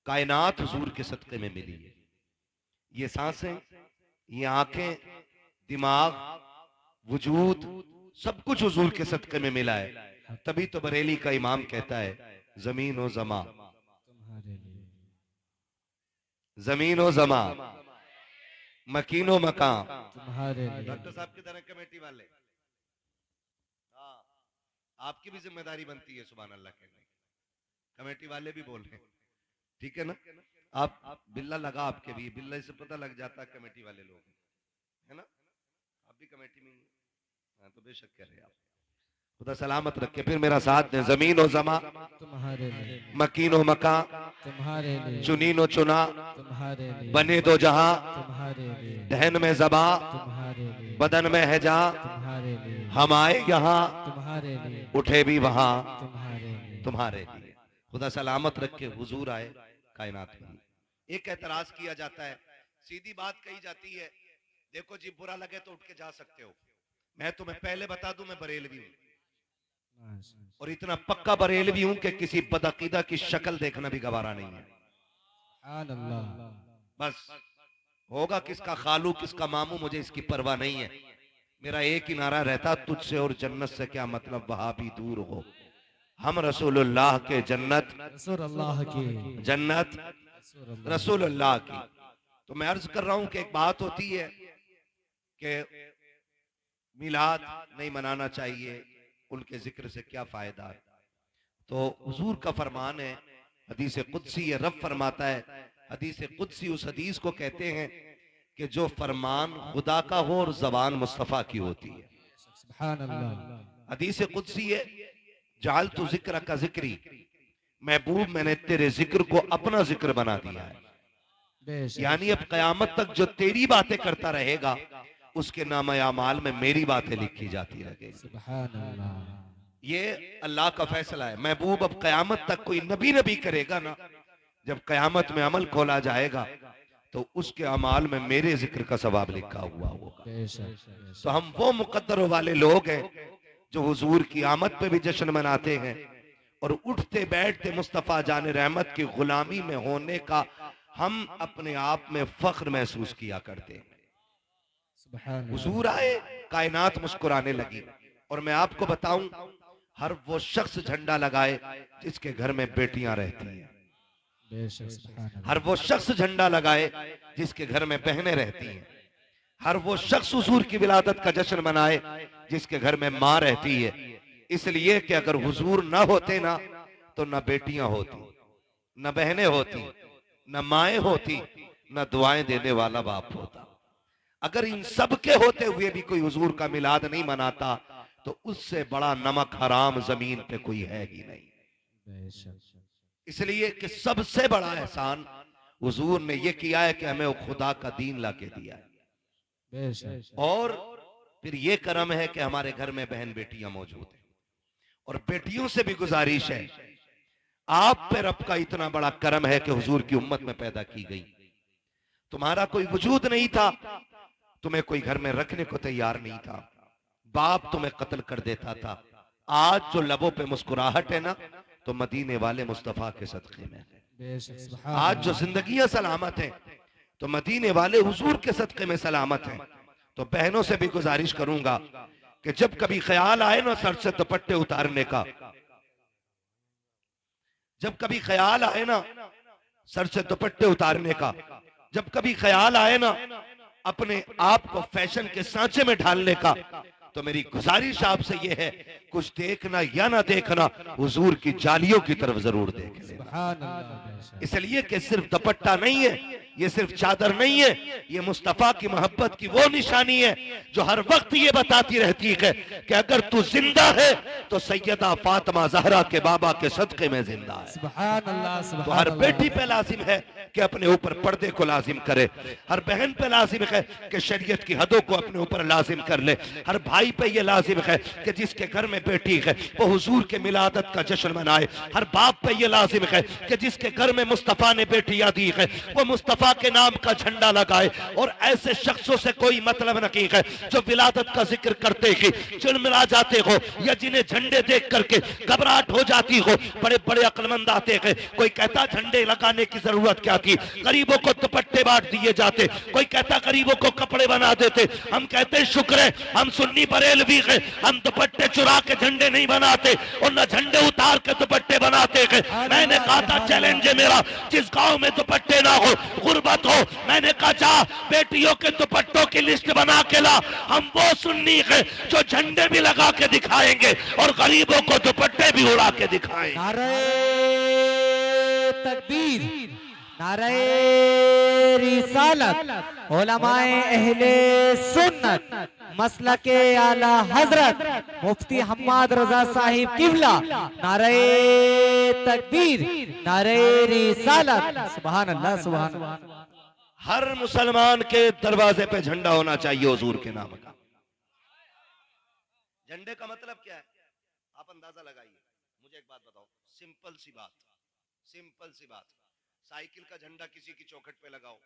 कायनात हुजूर के सदक़े में मिली है। ये सांसें, ये आंखें, दिमाग, वजूद, सब कुछ हुजूर के सदक़े में मिला है। तभी तो बरेली का इमाम कहता है जमीन ओ जमा, जमीन ओ जमा, मकीनो मकान तुम्हारे लिए। डॉक्टर साहब की तरह कमेटी वाले, हाँ, आपकी भी जिम्मेदारी बनती है सुभान अल्लाह कहने की। कमेटी वाले भी बोल रहे हैं, ठीक है ना। आप बिल्ला लगा आपके भी, बिल्ला से पता लग जाता है कमेटी वाले लोग है ना। आप भी कमेटी में ही हैं। हाँ, तो बेशक कह रहे हैं आप। खुदा सलामत रखे। फिर मेरा साथ दें। जमीन और जमा, तुम्हारे लिए। मकीन और मकान, तुम्हारे लिए। चुनीन और चुना, तुम्हारे लिए। बने दो जहां, तुम्हारे लिए। दहन में जबा, तुम्हारे लिए। बदन में है जहां, तुम्हारे लिए। हम आए यहाँ, तुम्हारे लिए। उठे भी वहां, तुम्हारे लिए। तुम्हारे लिए। खुदा सलामत रखे। हुजूर आए कायनात में। एक एतराज किया जाता है, सीधी बात कही जाती है, देखो जी बुरा लगे तो उठ के जा सकते हो। मैं तुम्हें पहले बता दूं, मैं बरेलवी हूं, और इतना पक्का बरेलवी हूं कि किसी बदअकीदा की शक्ल देखना भी गवारा नहीं है। बस होगा किसका खालू किसका मामू, मुझे इसकी परवाह नहीं है। मेरा एक ही नारा रहता, तुझसे और जन्नत से क्या मतलब, वहां भी दूर हो, हम रसूलुल्लाह के जन्नत, रसूलुल्लाह की जन्नत रसूलुल्लाह की। तो मैं अर्ज कर रहा हूं कि एक बात होती है कि मिलाद नहीं मनाना चाहिए, उनके जिक्र से क्या फायदा है। तो हुजूर का फरमान है, हदीस कुदसी, ये रब फरमाता है, हदीस कुदसी उस हदीस को कहते हैं कि जो फरमान खुदा का हो और जबान मुस्तफा की होती है। सुभान अल्लाह। हदीस कुदसी है, जाल तू जिक्र का जिक्री, महबूब मैंने तेरे जिक्र को अपना जिक्र बना दिया है। यानी अब कयामत तक जो तेरी बातें करता रहेगा उसके नाम आमाल में मेरी बातें लिखी जाती रहेगी। सुभान अल्लाह। ये अल्लाह का फैसला है। महबूब अब कयामत तक कोई नबी नबी करेगा ना, जब कयामत में अमल खोला जाएगा तो उसके अमाल में मेरे जिक्र का सवाब लिखा हुआ होगा। तो हम वो मुकद्दर वाले लोग हैं जो हुजूर की आमद पे भी जश्न मनाते हैं और उठते बैठते मुस्तफा जान रहमत की गुलामी में होने का हम अपने आप में फख्र महसूस किया करते हैं। हुजूर आए, कायनात मुस्कुराने लगी। और मैं आपको बताऊं, हर वो शख्स झंडा लगाए जिसके घर में बेटियां रहती हैं, हर वो शख्स झंडा लगाए जिसके घर में बहनें रहती हैं, हर वो शख्स हुजूर की विलादत का जश्न मनाए जिसके घर में माँ रहती है। इसलिए कि अगर हुजूर ना होते ना तो न बेटियां होती, न बहनें होती, न माएँ होती, न दुआएं देने वाला बाप होता। अगर इन सब के होते हुए भी कोई हुजूर का मिलाद नहीं मनाता तो उससे बड़ा नमक हराम जमीन पे कोई है ही नहीं। इसलिए कि सबसे बड़ा एहसान हुजूर ने यह किया है कि हमें वो खुदा का दीन लाके दिया है। और फिर ये करम है कि हमारे घर में बहन बेटियां मौजूद हैं। और बेटियों से भी गुजारिश है, आप पे रब का इतना बड़ा करम है कि हुजूर की उम्मत में पैदा की गई। तुम्हारा कोई वजूद नहीं था, तुम्हें कोई घर में रखने को तैयार नहीं था, बाप तुम्हें कत्ल कर देता था। आज जो लबों पे मुस्कुराहट है ना, तो मदीने वाले मुस्तफा के सदक़े में है। आज जो जिंदगियां सलामत हैं तो मदीने वाले हुजूर के सदक़े में सलामत हैं। तो बहनों से भी गुजारिश करूंगा कि जब कभी ख्याल आए ना सर से दुपट्टे उतारने का, जब कभी ख्याल आए ना सर से दुपट्टे उतारने का, जब कभी ख्याल आए ना अपने आप को फैशन के सांचे में ढालने का, तो मेरी गुजारिश आपसे यह है, कुछ देखना या ना देखना, हुजूर की जालियों की तरफ जरूर देख लेना। इसलिए कि सिर्फ दुपट्टा नहीं है, ये सिर्फ चादर नहीं है, ये मुस्तफा की मोहब्बत की वो निशानी है जो हर वक्त ये बताती रहती है कि अगर तू जिंदा है तो सैयदा फातिमा जहरा के बाबा के सदक़े में जिंदा है। सुभान अल्लाह। तो हर बेटी पे लाजिम है कि अपने ऊपर पर्दे को लाजिम करे, हर बहन पे लाजिम है कि शरीयत की हदों को अपने ऊपर लाजिम कर ले, हर भाई पे ये लाजिम है कि जिसके घर में बेटी है वो हुजूर के मिलादत का जश्न मनाए, हर बाप पे ये लाजिम है कि जिसके घर में मुस्तफा ने बेटियां दी है वो मुस्तफा मुस्तफा के नाम का झंडा लगाए। और ऐसे शख्सों से कोई मतलब नहीं है जो विलादत का जिक्र करते ही चिड़मिड़ा जाते हो या जिन्हें झंडे देख करके घबराहट हो जाती हो। बड़े बड़े अक्लमंद आते हैं, कोई कहता झंडे लगाने की जरूरत क्या थी, गरीबों को दुपट्टे बांट दिए जाते, कोई कहता गरीबों को कपड़े बना देते। हम कहते शुक्र है हम सुन्नी बरेलवी हैं, हम दुपट्टे चुरा के झंडे नहीं बनाते और न झंडे उतार के दुपट्टे बनाते हैं। मैंने कहा था चैलेंज है मेरा, जिस गांव में दुपट्टे ना हो, गुर्बत हो, मैंने कहा जा बेटियों के दुपट्टों की लिस्ट बना के ला। हम वो सुन्नी है जो झंडे भी लगा के दिखाएंगे और गरीबों को दुपट्टे भी उड़ा के दिखाएंगे। नारे तकबीर, नारे रिसालत, उलमाए अहले सुन्नत, मसलके आला हजरत मुफ्ती हम्माद रजा साहिब किबला, नारे तकबीर, नारे रिसालत। सुभान अल्लाह, सुभान अल्लाह। हर मुसलमान के दरवाजे पे झंडा होना चाहिए हुजूर के नाम का। झंडे का मतलब क्या है आप अंदाजा लगाइए। मुझे एक बात बताओ, सिंपल सी बात, सिंपल सी बात। साइकिल का झंडा किसी की चौखट पे लगाओ,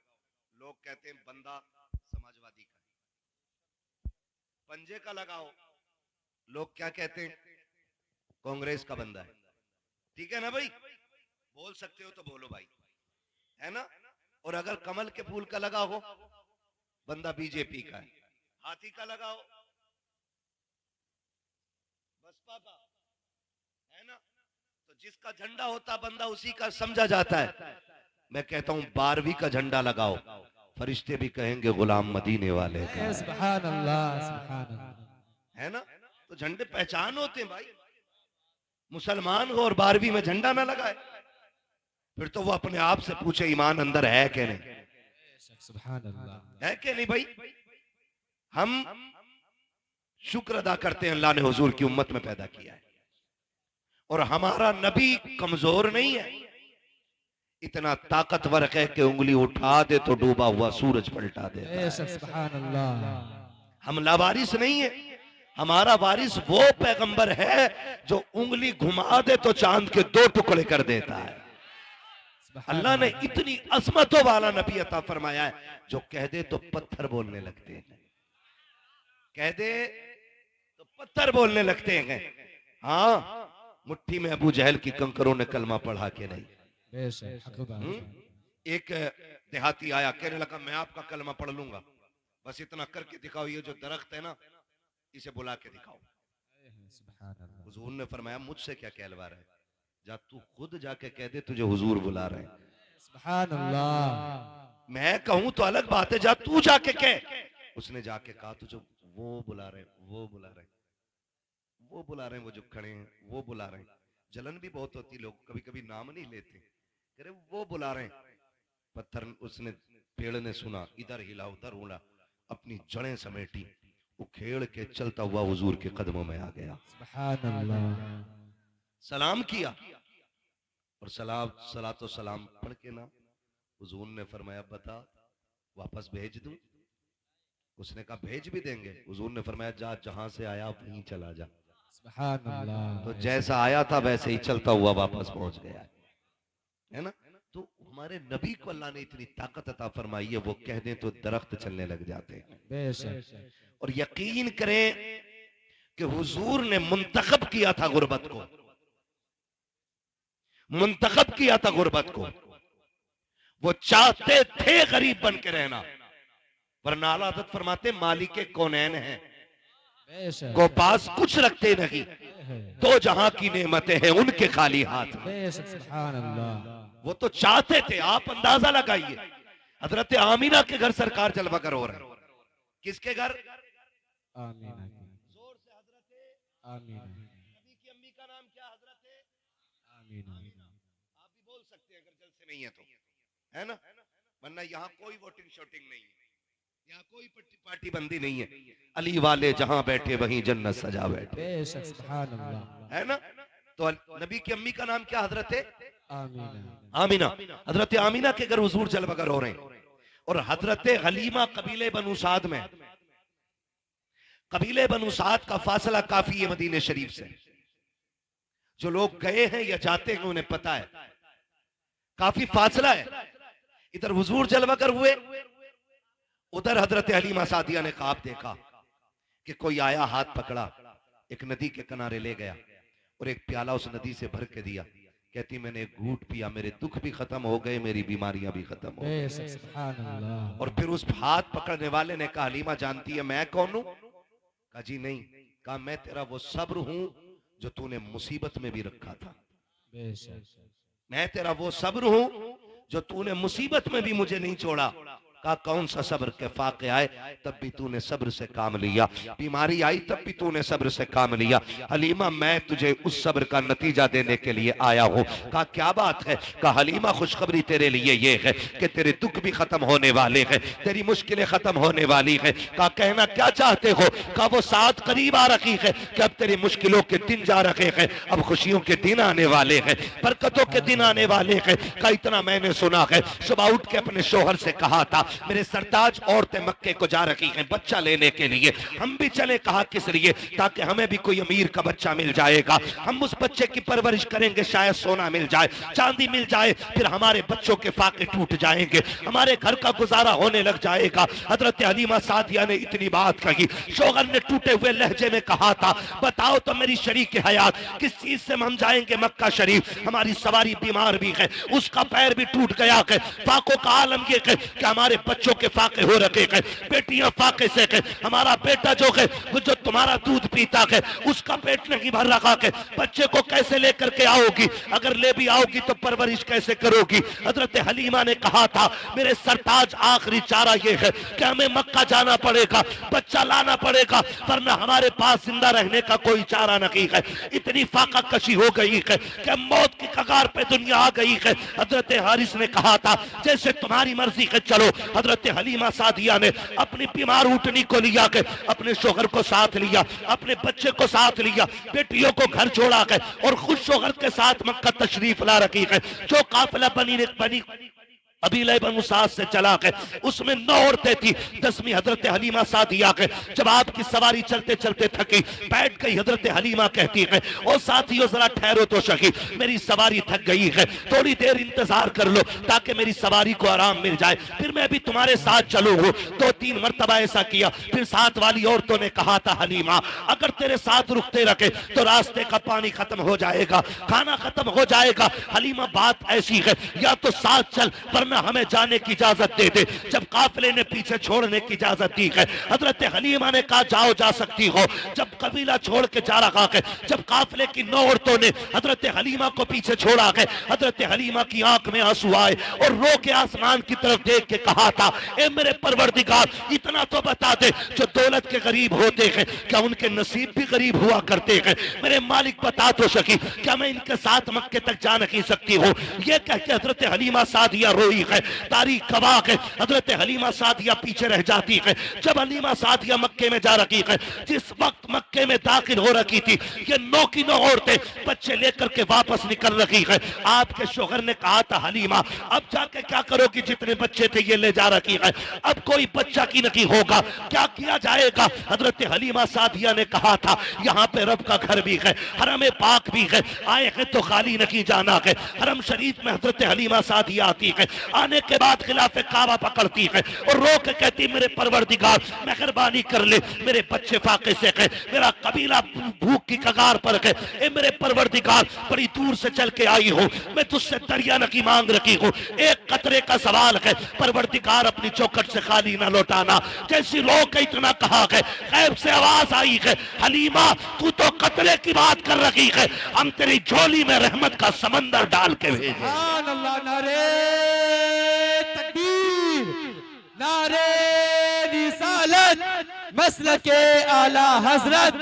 लोग कहते हैं बंदा समाजवादी का है। पंजे का लगाओ, लोग क्या कहते हैं, कांग्रेस का बंदा है। ठीक है ना भाई, बोल सकते हो तो बोलो भाई, है ना। और अगर कमल के फूल का लगा हो, बंदा बीजेपी का है। हाथी का लगाओ, बसपा का है ना। तो जिसका झंडा होता बंदा उसी का समझा जाता है। मैं कहता हूं 12वीं का झंडा लगाओ, फरिश्ते भी कहेंगे गुलाम मदीने वाले का। सुभान अल्लाह, सुभान अल्लाह। है ना। तो झंडे पहचान होते हैं भाई। मुसलमान हो और 12वीं में झंडा ना लगाए, फिर तो वो अपने आप से पूछे ईमान अंदर है कि नहीं, सुभान अल्लाह, है कि नहीं भाई। हम शुक्र अदा करते हैं अल्लाह ने हुजूर की उम्मत में पैदा किया है। और हमारा नबी कमजोर नहीं है, इतना ताकतवर है कि उंगली उठा दे तो डूबा हुआ सूरज पलटा दे। सुभान अल्लाह। हम लावारिस नहीं है, हमारा वारिस वो पैगंबर है जो उंगली घुमा दे तो चांद के 2 टुकड़े कर देता है। अल्लाह ने इतनी अजमतों वाला नबी अता फरमाया है जो कह दे तो पत्थर बोलने लगते हैं, कह दे तो पत्थर बोलने लगते हैं। हाँ, मुट्ठी में अबू जहल की कंकरों ने कलमा पढ़ा के नहीं। एक देहाती आया, कहने लगा मैं आपका कलमा पढ़ लूंगा, बस इतना करके दिखाओ, ये जो दरख्त है ना इसे बुला के दिखाओ। हुजूर ने फरमाया मुझसे क्या कहलवा रहा है, जा तू खुद जाके कह दे तुझे हुजूर बुला रहे हैं। सुभान अल्लाह। मैं कहूं तो अलग बात है, जा तू जाके कह। उसने जाके कहा तुझे वो बुला रहे, वो बुला रहे, वो बुला रहे हैं, वो जो खड़े हैं वो बुला रहे हैं। जलन भी बहुत होती, लोग कभी कभी नाम नहीं लेते, कह रहे वो बुला रहे हैं। पत्थर उसने, पेड़ ने सुना, इधर हिला उधर उड़ा, अपनी जड़ें समेटी, उखेड़ के चलता हुआ हुजूर के कदमों में आ गया। सुभान अल्लाह। सलाम किया और सलातो सलाम पढ़ के ना हुजूर ने फरमाया बता वापस भेज दूं। उसने कहा भेज भी देंगे। हुजूर ने फरमाया जा जहां से आया वहीं चला जा। सुभान अल्लाह। तो जैसा आया था वैसे ही चलता हुआ वापस पहुंच गया, है ना। तो हमारे नबी को अल्लाह ने इतनी ताकत अता फरमाई है, वो कह दें तो दरख्त चलने लग जाते हैं। बेशक। और यकीन करें कि हुजूर ने मुंतखब किया था गुर्बत को, मुंतखब किया था गुर्बत को। वो चाहते थे गरीब बन के रहना, वरना आला हज़रत फरमाते मालिके कौनैन हैं, को पास कुछ रखते नहीं, दो जहां की नेमतें हैं उनके खाली हाथ। सुभान अल्लाह। वो तो चाहते थे, आप अंदाजा लगाइए। हजरत आमीना के घर सरकार जलवागर हो रहे हैं। किसके घर? आमीना। जोर से हजरत आमीना। नबी की अम्मी का नाम क्या? हजरत आमीना। आप भी बोल सकते हैं अगर जल से नहीं है तो, है ना। वरना यहाँ कोई वोटिंग शोटिंग नहीं है, यहाँ कोई पार्टी बंदी नहीं है। अली वाले जहां बैठे वहीं जन्नत सजा बैठे, सुभान अल्लाह। है ना। तो नबी की अम्मी का नाम क्या? हजरत आमीना। आमीना। हजरत आमीना के घर हुजूर जलवगर हो रहे हैं। और हजरत हलीमा कबीले बनु साद में, कबीले बनु साद का फासला काफी है मदीने शरीफ से। जो लोग गए हैं या जाते हैं उन्हें पता है काफी फासला है। इधर हुजूर जलवागर हुए, उधर हजरत हलीमा सादिया ने ख्वाब देखा कि कोई आया, हाथ पकड़ा, एक नदी के किनारे ले गया और एक प्याला उस नदी से भर के दिया। कहती मैंने एक घूंट पिया, मेरे दुख भी खत्म हो गए, मेरी बीमारियां भी खत्म हो गई। बेशक सुभान अल्लाह। और फिर उस हाथ पकड़ने वाले ने कहा हलीमा जानती है मैं कौन हूं? कहा जी नहीं। कहा मैं तेरा वो सब्र हूं जो तूने मुसीबत में भी रखा था। बेशक मैं तेरा वो सब्र हूं जो तूने मुसीबत में भी मुझे नहीं छोड़ा। कहा कौन सा सब्र? के फाके आए तब भी तूने सब्र से काम लिया, बीमारी आई तब भी तूने सब्र से काम लिया। हलीमा मैं तुझे उस सब्र का नतीजा देने के लिए आया हूं। कहा क्या बात है? कहा हलीमा खुशखबरी तेरे लिए ये है कि तेरे दुख भी खत्म होने वाले हैं, तेरी मुश्किलें खत्म होने वाली है। कहा कहना क्या चाहते हो? कहा वो साथ करीब आ रखी है कि अब तेरी मुश्किलों के दिन जा रखे हैं, अब खुशियों के दिन आने वाले हैं, बरकतों के दिन आने वाले हैं। कहा इतना मैंने सुना है। सुबह उठ के अपने शोहर से कहा था मेरे सरताज औरतें मक्के को जा रही हैं बच्चा लेने के लिए, हम भी चले। कहा किस लिए? ताकि हमें भी कोई अमीर का बच्चा मिल जाएगा, हम उस बच्चे की परवरिश करेंगे, शायद सोना मिल जाए, चांदी मिल जाए, फिर हमारे बच्चों के फाके टूट जाएंगे, हमारे घर का गुजारा होने लग जाएगा। हजरत हलीमा सादिया ने इतनी बात कही। शोहर ने टूटे हुए लहजे में कहा था बताओ तो मेरी शरीक हयात किस चीज से हम जाएंगे मक्का शरीफ? हमारी सवारी बीमार भी है, उसका पैर भी टूट गया है। फाकों का आलम ये है कि हमारे बच्चों के फाके हो रखे हैं, बेटियां फाके से है, हमारा बेटा जो है वो जो तुम्हारा दूध पीता है उसका पेट नहीं भर रखा है, बच्चे को कैसे लेकर के आओगी? अगर ले भी आओगी तो परवरिश कैसे करोगी? हजरत हलीमा ने कहा था मेरे सरताज आखिरी चारा ये है कि हमें मक्का जाना पड़ेगा, बच्चा लाना पड़ेगा, वरना हमारे पास जिंदा रहने का कोई चारा नहीं है। इतनी फाका कशी हो गई है कि मौत की कगार पे दुनिया आ गई है। हजरत हारिस ने कहा था जैसे तुम्हारी मर्जी है चलो। हजरत हलीमा सादिया ने अपनी बीमार ऊँटनी को लिया के अपने शोहर को साथ लिया, अपने बच्चे को साथ लिया, बेटियों को घर छोड़ा के और खुद शोहर के साथ मक्का तशरीफ ला रखी है। जो काफिला बनी अबीले बनु साद से चला के उसमें 9 औरतें थी, 10वीं हजरत हलीमा सादिया के। जब आपकी सवारी चलते चलते थकी, बैठ गई, हजरत हलीमा कहती है ओ साथियों जरा ठहरो तो सही, मेरी सवारी थक गई है, थोड़ी देर इंतजार कर लो ताकि मेरी सवारी को आराम मिल जाए, फिर मैं भी तुम्हारे साथ चलूंगा। 2-3 मरतबा ऐसा किया। फिर साथ वाली औरतों ने कहा था हलीमा अगर तेरे साथ रुकते रखे तो रास्ते का पानी खत्म हो जाएगा, खाना खत्म हो जाएगा। हलीमा बात ऐसी है या तो साथ चल वरना हमें जाने की इजाजत दे दे। जब काफिले ने पीछे छोड़ने की इजाजत दी है, हजरत हलीमा ने कहा जाओ जा सकती हो। जब कबीला छोड़ के जा रहा है, जब काफिले की 9 औरतों ने हजरत हलीमा को पीछे छोड़ा है, हजरत हलीमा की आंख में आंसू आए और रो के आसमान की तरफ देख के कहा था ए मेरे परवरदिगार इतना तो बता दे जो दौलत के गरीब होते हैं क्या उनके नसीब भी गरीब हुआ करते हैं? मेरे मालिक बता तो सकी क्या मैं इनके साथ मक्के तक जा नहीं सकती हूँ? ये कह के हजरत हलीमा सादिया रोई है। तारीख गवाह है हजरत हलीमा सादिया पीछे रह जाती है। जब हलीमा सादिया मक्के में जा रही है, जिस वक्त मक्के में दाखिल हो रखी थी, ये 9 की 9 औरतें बच्चे लेकर के वापस निकल रही है। आपके शोहर ने कहा था हलीमा अब जाके क्या करोगी? जितने बच्चे थे ये ले जा रखी है, अब कोई बच्चा की नहीं होगा, क्या किया जाएगा? हजरत हलीमा सादिया ने कहा था यहाँ पे रब का घर भी है, हरम पाक भी है, आए हैं तो खाली नहीं जाना है। हरम शरीफ में हजरत हलीमा सादिया आती है, आने के बाद खिलाफे काबा पकड़ती है और रो के कहती मेरे परवरदिगार मेहरबानी कर ले, मेरे बच्चे फाके से है, मेरा कबीला भूख की कगार पर है, ए मेरे परवरदिगार बड़ी दूर से चल के आई हूँ, मैं तुझसे दरिया नकी मांग रखी हूँ, एक कतरे का सवाल है, परवरदिगार अपनी चौखट से खाली ना लौटाना। जैसी रो के इतना कहा है, गैब से आवाज आई है हलीमा तू तो कतरे की बात कर रही है, हम तेरी झोली में रहमत का समंदर डाल के भेजे। सुभान अल्लाह। नारे तकबीर, नारे रिसालत, मसलके आला हजरत,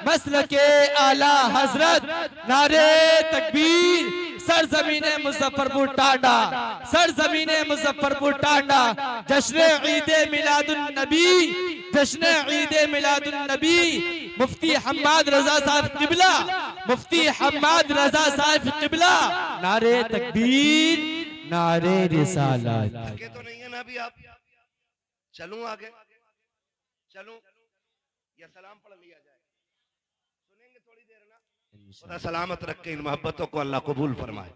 मसलके आला हजरत, नारे तकबीर। सरजमीने मुजफ्फरपुर टांडा, सरजमीने मुजफ्फरपुर टांडा, जश्न ईदे मिलादुन नबी, जश्न ईदे मिलादुन नबी, मुफ्ती हम्माद रजा साहब किबला, मुफ्ती हम्माद रजा साहब किबला, नारे तकबीर, नारे रिसालत। आगे तो नहीं है ना अभी आप? चलूं आगे? चलूं या सलाम पढ़ लिया जाए? सुनेंगे थोड़ी देर ना? खुदा सलामत रखे इन मोहब्बतों को अल्लाह कबूल फरमाए।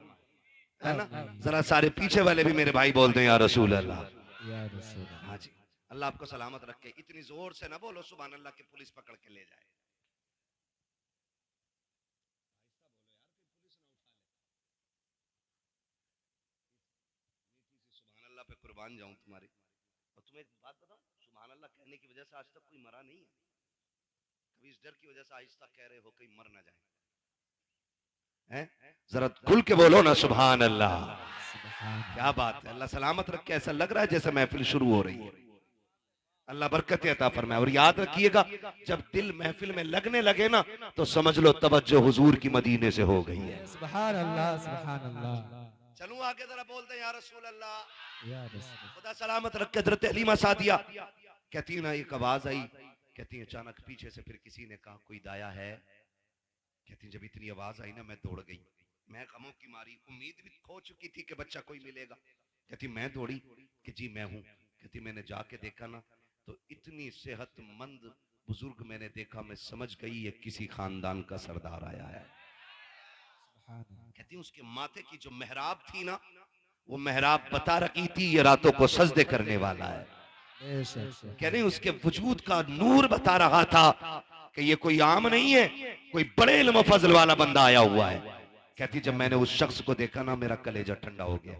है ना। जरा सारे पीछे वाले भी मेरे भाई बोलते हैं या रसूल अल्लाह। या रसूल अल्लाह। हाँ जी, अल्लाह आपको सलामत रखे। इतनी जोर से ना बोलो सुभान अल्लाह की पुलिस पकड़ के ले जाए। सुभान अल्लाह पे कुर्बान जाऊं तुम्हारे। और तुम्हें एक बात बताऊं, सुभान अल्लाह कहने की वजह से आज तक कोई मरा नहीं है। कभी इस डर की वजह से आहिस्ता कह रहे हो कहीं मर ना जाए, हैं? जरा खुल के बोलो ना सुभान अल्लाह। क्या बात है, अल्लाह सलामत रखे। ऐसा लग रहा है जैसे महफिल शुरू हो रही है। अल्लाह बरकत अता फरमाए। और याद रखिएगा, जब दिल महफिल में लगने लगे ना तो समझ लो तवज्जो हुजूर की मदीने से हो गई है। सुभान अल्लाह, सुभान अल्लाह। चलूं आगे, जरा बोलते हैं या रसूल अल्लाह। या रसूल। खुदा सलामत रखे। हज़रत हलीमा सादिया कहती है ना, एक आवाज आई, कहती है अचानक पीछे से फिर किसी ने कहा कोई दाया है। कहती जब इतनी आवाज आई ना मैं दौड़ गई। मैं गमों की मारी, उम्मीद भी खो चुकी थी कि बच्चा कोई मिलेगा। कहती मैं दौड़ी कि जी मैं हूं। कहती मैंने जाके देखा ना तो इतनी सेहतमंद बुजुर्ग मैंने देखा, मैं समझ गई ये किसी खानदान का सरदार आया है। कहती उसके माथे की जो मेहराब थी ना, वो मेहराब बता रही थी ये रातों को सजदे करने वाला है। कह रही उसके वजूद का नूर बता रहा था कि ये कोई आम नहीं है, कोई बड़े इल्म फजल वाला बंदा आया हुआ है। कहती जब मैंने उस शख्स को देखा ना मेरा कलेजा ठंडा हो गया।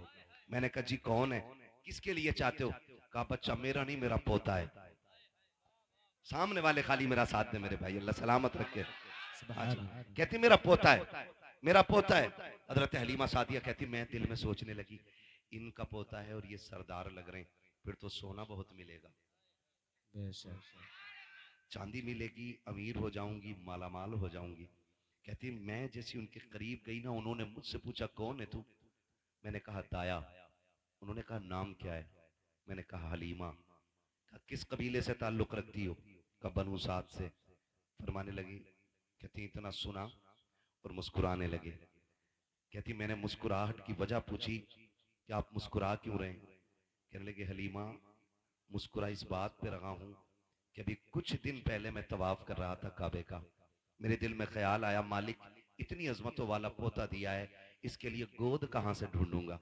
मैंने कहा जी कौन है, किसके लिए चाहते हो? कहा बच्चा मेरा नहीं, मेरा पोता है। सामने वाले खाली मेरा साथ दे मेरे भाई, अल्लाह सलामत रखे। कहती मेरा पोता है, मेरा पोता है। हजरत हलीमा सादिया कहती मैं दिल में सोचने लगी इनका पोता है और ये सरदार लग रहे हैं, फिर तो सोना बहुत मिलेगा, चांदी मिलेगी, अमीर हो जाऊंगी, मालामाल हो जाऊंगी। कहती मैं जैसी उनके करीब गई ना, उन्होंने मुझसे पूछा कौन है तू? मैंने कहा दाया। उन्होंने कहा नाम क्या है? मैंने कहा हलीमा। कहा किस कबीले से ताल्लुक रखती हो? कहा बनु साद से। फरमाने लगी, कहती इतना सुना और मुस्कुराने लगे। कहती मैंने मुस्कुराहट की वजह पूछी कि आप मुस्कुरा क्यों रहे? कहने लगे हलीमा मुस्कुरा इस बात पे रहा हूं कि अभी कुछ दिन पहले मैं तवाफ कर रहा था काबे का। मेरे दिल में ख्याल आया मालिक इतनी अजमतों वाला पोता दिया है, इसके लिए गोद कहां से ढूंढूंगा,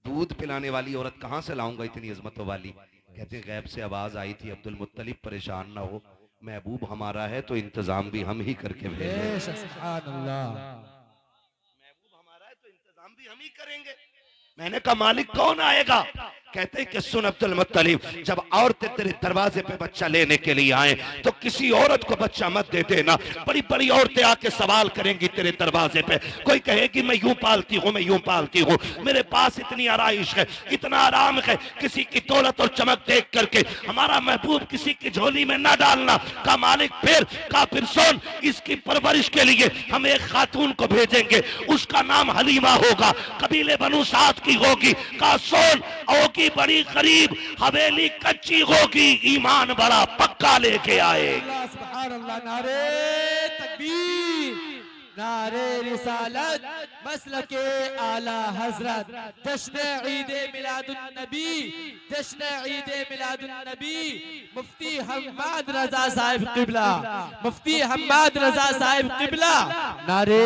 दूध पिलाने वाली औरत कहां से लाऊंगा इतनी अजमतों वाली। कहते गैब से आवाज आई थी अब्दुल मुत्तलिब परेशान ना हो, महबूब हमारा है तो इंतजाम भी हम ही करके भेजेंगे। सुभान अल्लाह। महबूब हमारा है तो इंतजाम भी हम ही करेंगे। मैंने कहा मालिक कौन आएगा? कहते हैं कि सुन अब्दुल मुत्तलिब, जब औरतें तेरे दरवाजे पे बच्चा लेने के लिए आए तो किसी औरत को बच्चा मत दे देना। बड़ी बड़ी औरतें आके सवाल करेंगी तेरे दरवाजे पे, कोई कहेगी मैं यूं पालती हूँ, मैं यूं पालती हूँ, मेरे पास इतनी आराइश है, इतना आराम है, किसी की दौलत और चमक देख करके हमारा महबूब किसी की झोली में ना डालना। का मालिक फिर सुन, इसकी परवरिश के लिए हम एक खातून को भेजेंगे, उसका नाम हलीमा होगा, कबीले बनु साद की होगी। का सुन होगी बड़ी गरीब, हवेली कच्ची होगी, ईमान बड़ा पक्का लेके आए। सुभान अल्लाह। नारे तकबीर, नारे रिसालत, मसलके आला हजरत, जश्न ईद मिलादुन नबी, जश्न ईद मिलादुन नबी, मुफ्ती हम्माद रजा साहिब किबला, मुफ्ती हम्माद रजा साहिब किबला। नारे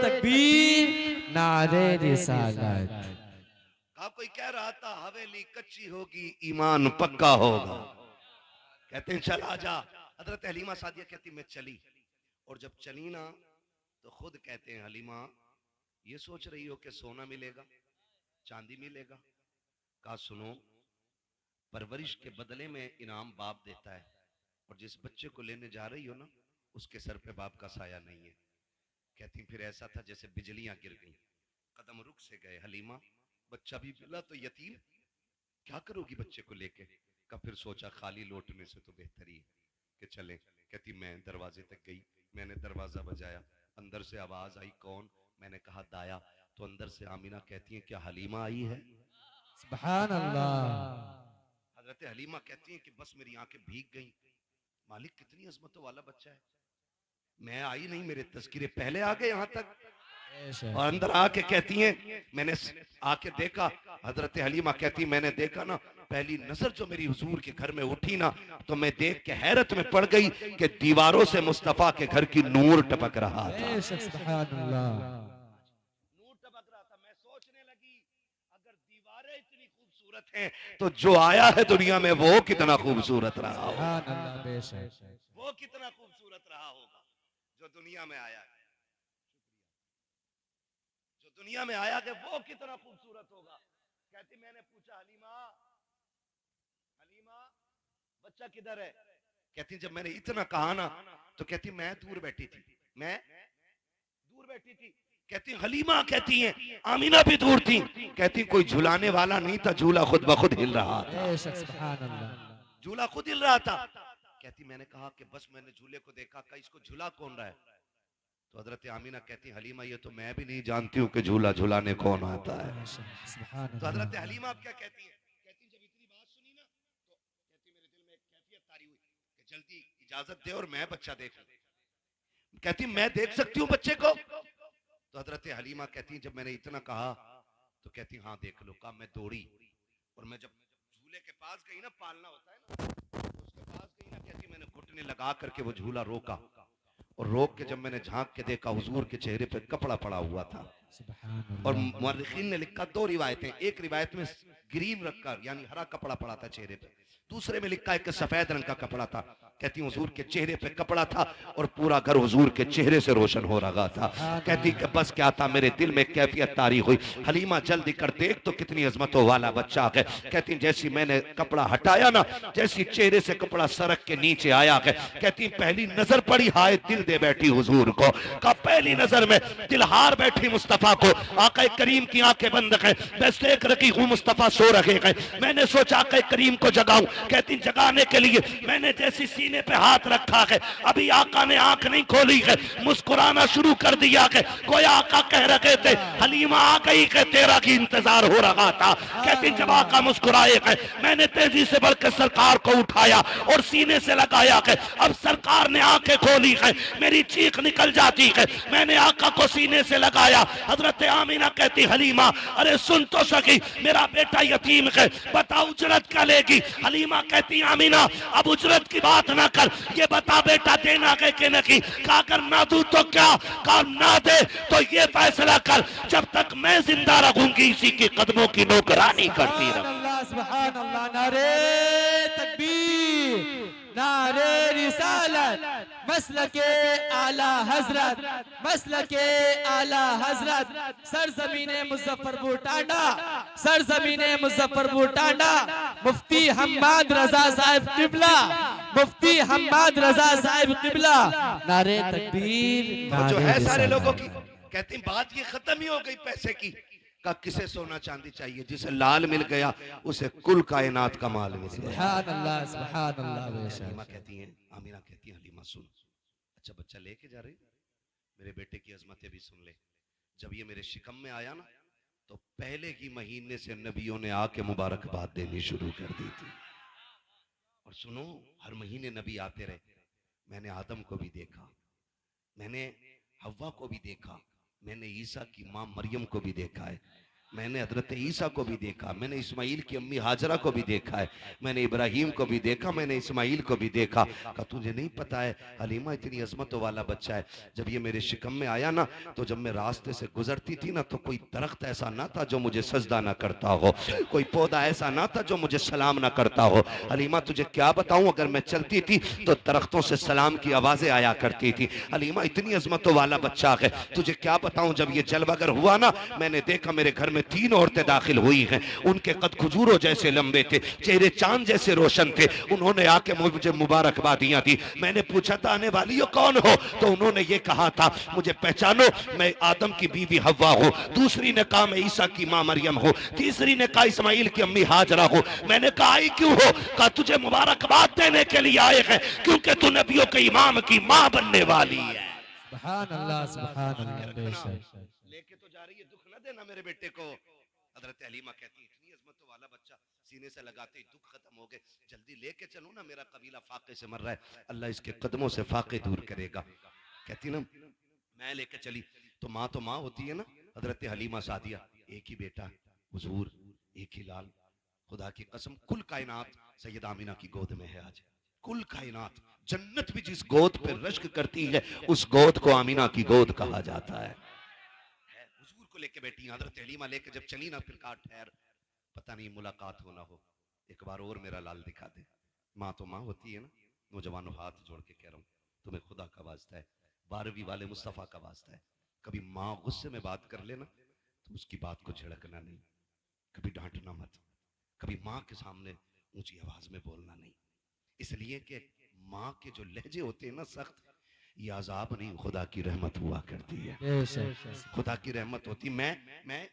तकबीर, नारे रिसालत। आप कोई कह रहा था हवेली कच्ची होगी, ईमान पक्का होगा। कहते हैं चल आजा। हजरत हलीमा सादिया कहती मैं चली, और जब चली ना तो खुद कहते हैं हलीमा ये सोच रही हो कि सोना मिलेगा, चांदी मिलेगा? कहा सुनो, परवरिश के बदले में इनाम बाप देता है, और जिस बच्चे को लेने जा रही हो ना उसके सर पे बाप का साया नहीं है। कहती फिर ऐसा था जैसे बिजलियां गिर गई, कदम रुक से गए। हलीमा बच्चा भी मिला तो यतीम, क्या करोगी बच्चे को लेके? का फिर सोचा खाली लौटने से तो बेहतर ही कि चले। कहती मैं दरवाजे तक गई, मैंने दरवाजा बजाया, अंदर से आवाज आई कौन? मैंने कहा दाया। तो अंदर से आमीना कहती है क्या हलीमा आई है? सुभान अल्लाह। हजरत हलीमा कहती है कि बस मेरी आंखें भीग गई, मालिक कितनी अजमतों वाला बच्चा है। मैं आई नहीं, मेरे तस्कीरे पहले आ गए यहाँ तक। और अंदर आके कहती हैं मैंने आके देखा। हजरत हलीमा कहती मैंने देखा ना, पहली नजर जो मेरी हुजूर के घर में उठी ना तो मैं देख के हैरत में पड़ गई कि दीवारों से मुस्तफा के घर की नूर टपक रहा था। सुभान अल्लाह। नूर टपक रहा था। मैं सोचने लगी खूबसूरत हैं, तो जो आया है दुनिया में वो कितना खूबसूरत रहा होगा, सुभान अल्लाह, बेशक। वो कितना खूबसूरत रहा होगा जो दुनिया में आया है। जो दुनिया में आया है वो कितना खूबसूरत होगा। कहती मैंने पूछा हलीमा, हलीमा बच्चा किधर है? कहती जब मैंने इतना कहा ना तो कहती मैं दूर बैठी थी, मैं दूर बैठी थी। कहती हलीमा कहती है आमीना भी दूर थी। कहती कोई झुलाने वाला नहीं था, झूला खुद ब खुद हिल रहा था, बेशक, सुभान अल्लाह। झूला खुद हिल रहा था। कहती मैंने कहा कि बस मैंने झूले को देखा, का इसको झूला कौन रहा है? तो हजरत आमीना कहती हलीमा ये तो मैं भी नहीं जानती हूँ कि झूला झुलाने कौन आता है। बेशक, सुभान तो हजरत अल्लाह। हलीमा अब क्या कहती है? कहती जब इतनी बात सुनी ना तो कहती मेरे दिल में एक कैफियत तारी हुई कि जल्दी इजाजत दे और मैं बच्चा देखूं। कहती मैं देख सकती हूँ बच्चे को? तो हजरत हलीमा कहती जब मैंने इतना कहा तो कहती हाँ देख लो। कहा मैं दौड़ी और मैं जब झूले के पास गई ना, पालना होता है ना, तो उसके पास गई ना, कहती मैंने घुटने लगा करके वो झूला रोका और रोक के जब मैंने झांक के देखा हुजूर के चेहरे पे कपड़ा पड़ा हुआ था। सुभान और अल्लाह। मुअर्रिखीन ने लिखा दो रिवायतें, एक रिवायत में ग्रीन रखकर यानी हरा कपड़ा पड़ा था चेहरे पे, दूसरे में लिखा है कि सफेद रंग का कपड़ा था। कहती हुजूर के चेहरे पे कपड़ा था और पूरा घर हुजूर के चेहरे से रोशन हो रहा था। कहती कि बस क्या था, मेरे दिल में कैफियत तारी हुई, हलीमा जल्दी कर देख तो कितनी अजमतों वाला बच्चा है। कहती जैसी मैंने कपड़ा हटाया ना, जैसी चेहरे से कपड़ा सरक के नीचे आया है, कहती पहली नजर पड़ी हाय दिल दे बैठी हुजूर को। का पहली नजर में दिल हार बैठी मुस्तफा को। आका करीम की आंखें बंद है, मैं देख रखी हूँ मुस्तफा सो रहे हैं। मैंने सोचा आका करीम को जगाऊं। कहती जगाने के लिए मैंने जैसी सीने पे हाथ रखा है, अभी आका ने आंख नहीं खोली है, मुस्कुराना शुरू कर दिया है। कोई आका कह रहे थे हलीमा आ गई के तेरा की इंतजार हो रहा था। कहती जब आका मुस्कुराए है, मैंने तेजी से बढ़कर सरकार को उठाया और सीने से लगाया है। अब सरकार ने आंखें खोली है, मेरी चीख निकल जाती है। मैंने आका को सीने से लगाया। हजरत आमीना कहती हलीमा अरे सुन तो सकी, मेरा बेटा यतीम है, बता उजरत क्या लेगी? हलीमा कहती आमीना अब उजरत की बात ना कर, ये बता बेटा देना है कि नहीं? कहा अगर ना दूं तो क्या, कहा ना दे तो ये फैसला कर, जब तक मैं जिंदा रहूंगी इसी के कदमों की नौकरानी करती सुभान रहूं। अल्लाह, सुभान अल्लाह। नारे तकबीर, नारे रिसालत, मसलके आला हजरत, मसलके आला हजरत, सरजमीने मुजफ्फरपुर टांडा, सरजमीने मुजफ्फरपुर टांडा, मुफ्ती हम्माद रजा साहिब किबला, मुफ्ती हम्माद रजा साहिब किबला। नारे तकबीर, तो जो नारे है सारे लोगों की। रिसालत। कहती बात ये खत्म ही हो गई पैसे की। का किसे सोना चांदी चाहिए? जिसे लाल मिल गया उसे कुल कायनात का माल मिल गया। सुभान अल्लाह, सुभान अल्लाह। हलीमा बेशक। कहती हैं, आमीना कहती है हलीमा सुन, अच्छा बच्चा लेके जा रही, मेरे बेटे की अजमतें भी सुन ले। जब ये मेरे शिकम में आया ना तो पहले ही महीने से नबियों ने आके मुबारकबाद देनी शुरू कर दी थी। और सुनो हर महीने नबी आते रहे। मैंने आदम को भी देखा, मैंने हव्वा को भी देखा, मैंने ईसा की माँ मरियम को भी देखा है, मैंने हजरत ईसा को भी देखा, मैंने इस्माइल की अम्मी हाजरा को भी देखा है, मैंने इब्राहिम को भी देखा, मैंने इस्माइल को भी देखा। कहा तुझे नहीं पता है हलीमा इतनी अजमतों वाला बच्चा है। जब ये मेरे शिकम में आया ना तो जब मैं रास्ते से गुजरती थी ना तो कोई दरख्त ऐसा ना था जो मुझे सजदा ना करता हो, कोई पौधा ऐसा ना था जो मुझे सलाम ना करता हो। हलीमा तुझे क्या बताऊं, अगर मैं चलती थी तो दरख्तों से सलाम की आवाजें आया करती थी। हलीमा इतनी अजमतों वाला बच्चा है, तुझे क्या बताऊं। जब ये जलवागर हुआ ना मैंने देखा मेरे घर में 3 औरतें दाखिल हुई हैं, उनके कद खजूरों जैसे लंबे थे, चेहरे चांद जैसे रोशन थे। उन्होंने आके मुझे मुबारकबादियां दी। मैंने पूछा था आने वाली हो कौन हो, तो उन्होंने ये कहा था मुझे पहचानो मैं आदम की बीवी हव्वा हूँ, दूसरी ने कहा मैं ईसा की माँ मरियम हूँ, तीसरी ने कहा इस्माइल की अम्मी हाजरा हूँ। मैंने कहा आई क्यों हो? कहा तुझे मुबारकबाद देने के लिए आए हैं क्योंकि तू नबियों के इमाम की माँ बनने वाली है। सुभान अल्लाह, सुभान अल्लाह। बेशक। लेके तो जा रही है, दुख न देना मेरे बेटे को। हजरत हलीमा कहती इतनी अजमत वाला बच्चा, सीने से लगाते ही दुख खत्म हो गए, जल्दी लेके चलो ना, मेरा कबीला फाके से मर रहा है, अल्लाह इसके कदमों से फाके दूर करेगा। कहती ना मैं लेके चली तो माँ होती है ना। हजरत हलीमा सादिया एक ही बेटा हुजूर, एक ही लाल, खुदा की कसम कुल कायनात सैयदा आमीना की गोद में है आज। कुल कायनात, जन्नत भी जिस गोद पे रश्क करती है उस गोद को आमीना की गोद कहा जाता है। हुजूर को लेके बैठी हजरत हलीमा लेके जब चली ना, फिर कहा ठहर, पता नहीं मुलाकात हो ना हो, एक बार और मेरा लाल दिखा दे। माँ तो माँ होती है ना। नौजवानों, हाथ जोड़ के कह रहा हूँ, तुम्हें खुदा का वास्ता है, 12वीं वाले मुस्तफ़ा का वास्ता है, कभी माँ गुस्से में बात कर लेना तो उसकी बात को झिड़कना नहीं, कभी डांटना मत, कभी माँ के सामने ऊंची आवाज में बोलना नहीं। इसलिए कि माँ के जो लहजे होते हैं ना सख्त, ये अजाब नहीं, खुदा की रहमत हुआ करती है, बेशक खुदा की रहमत होती। मैं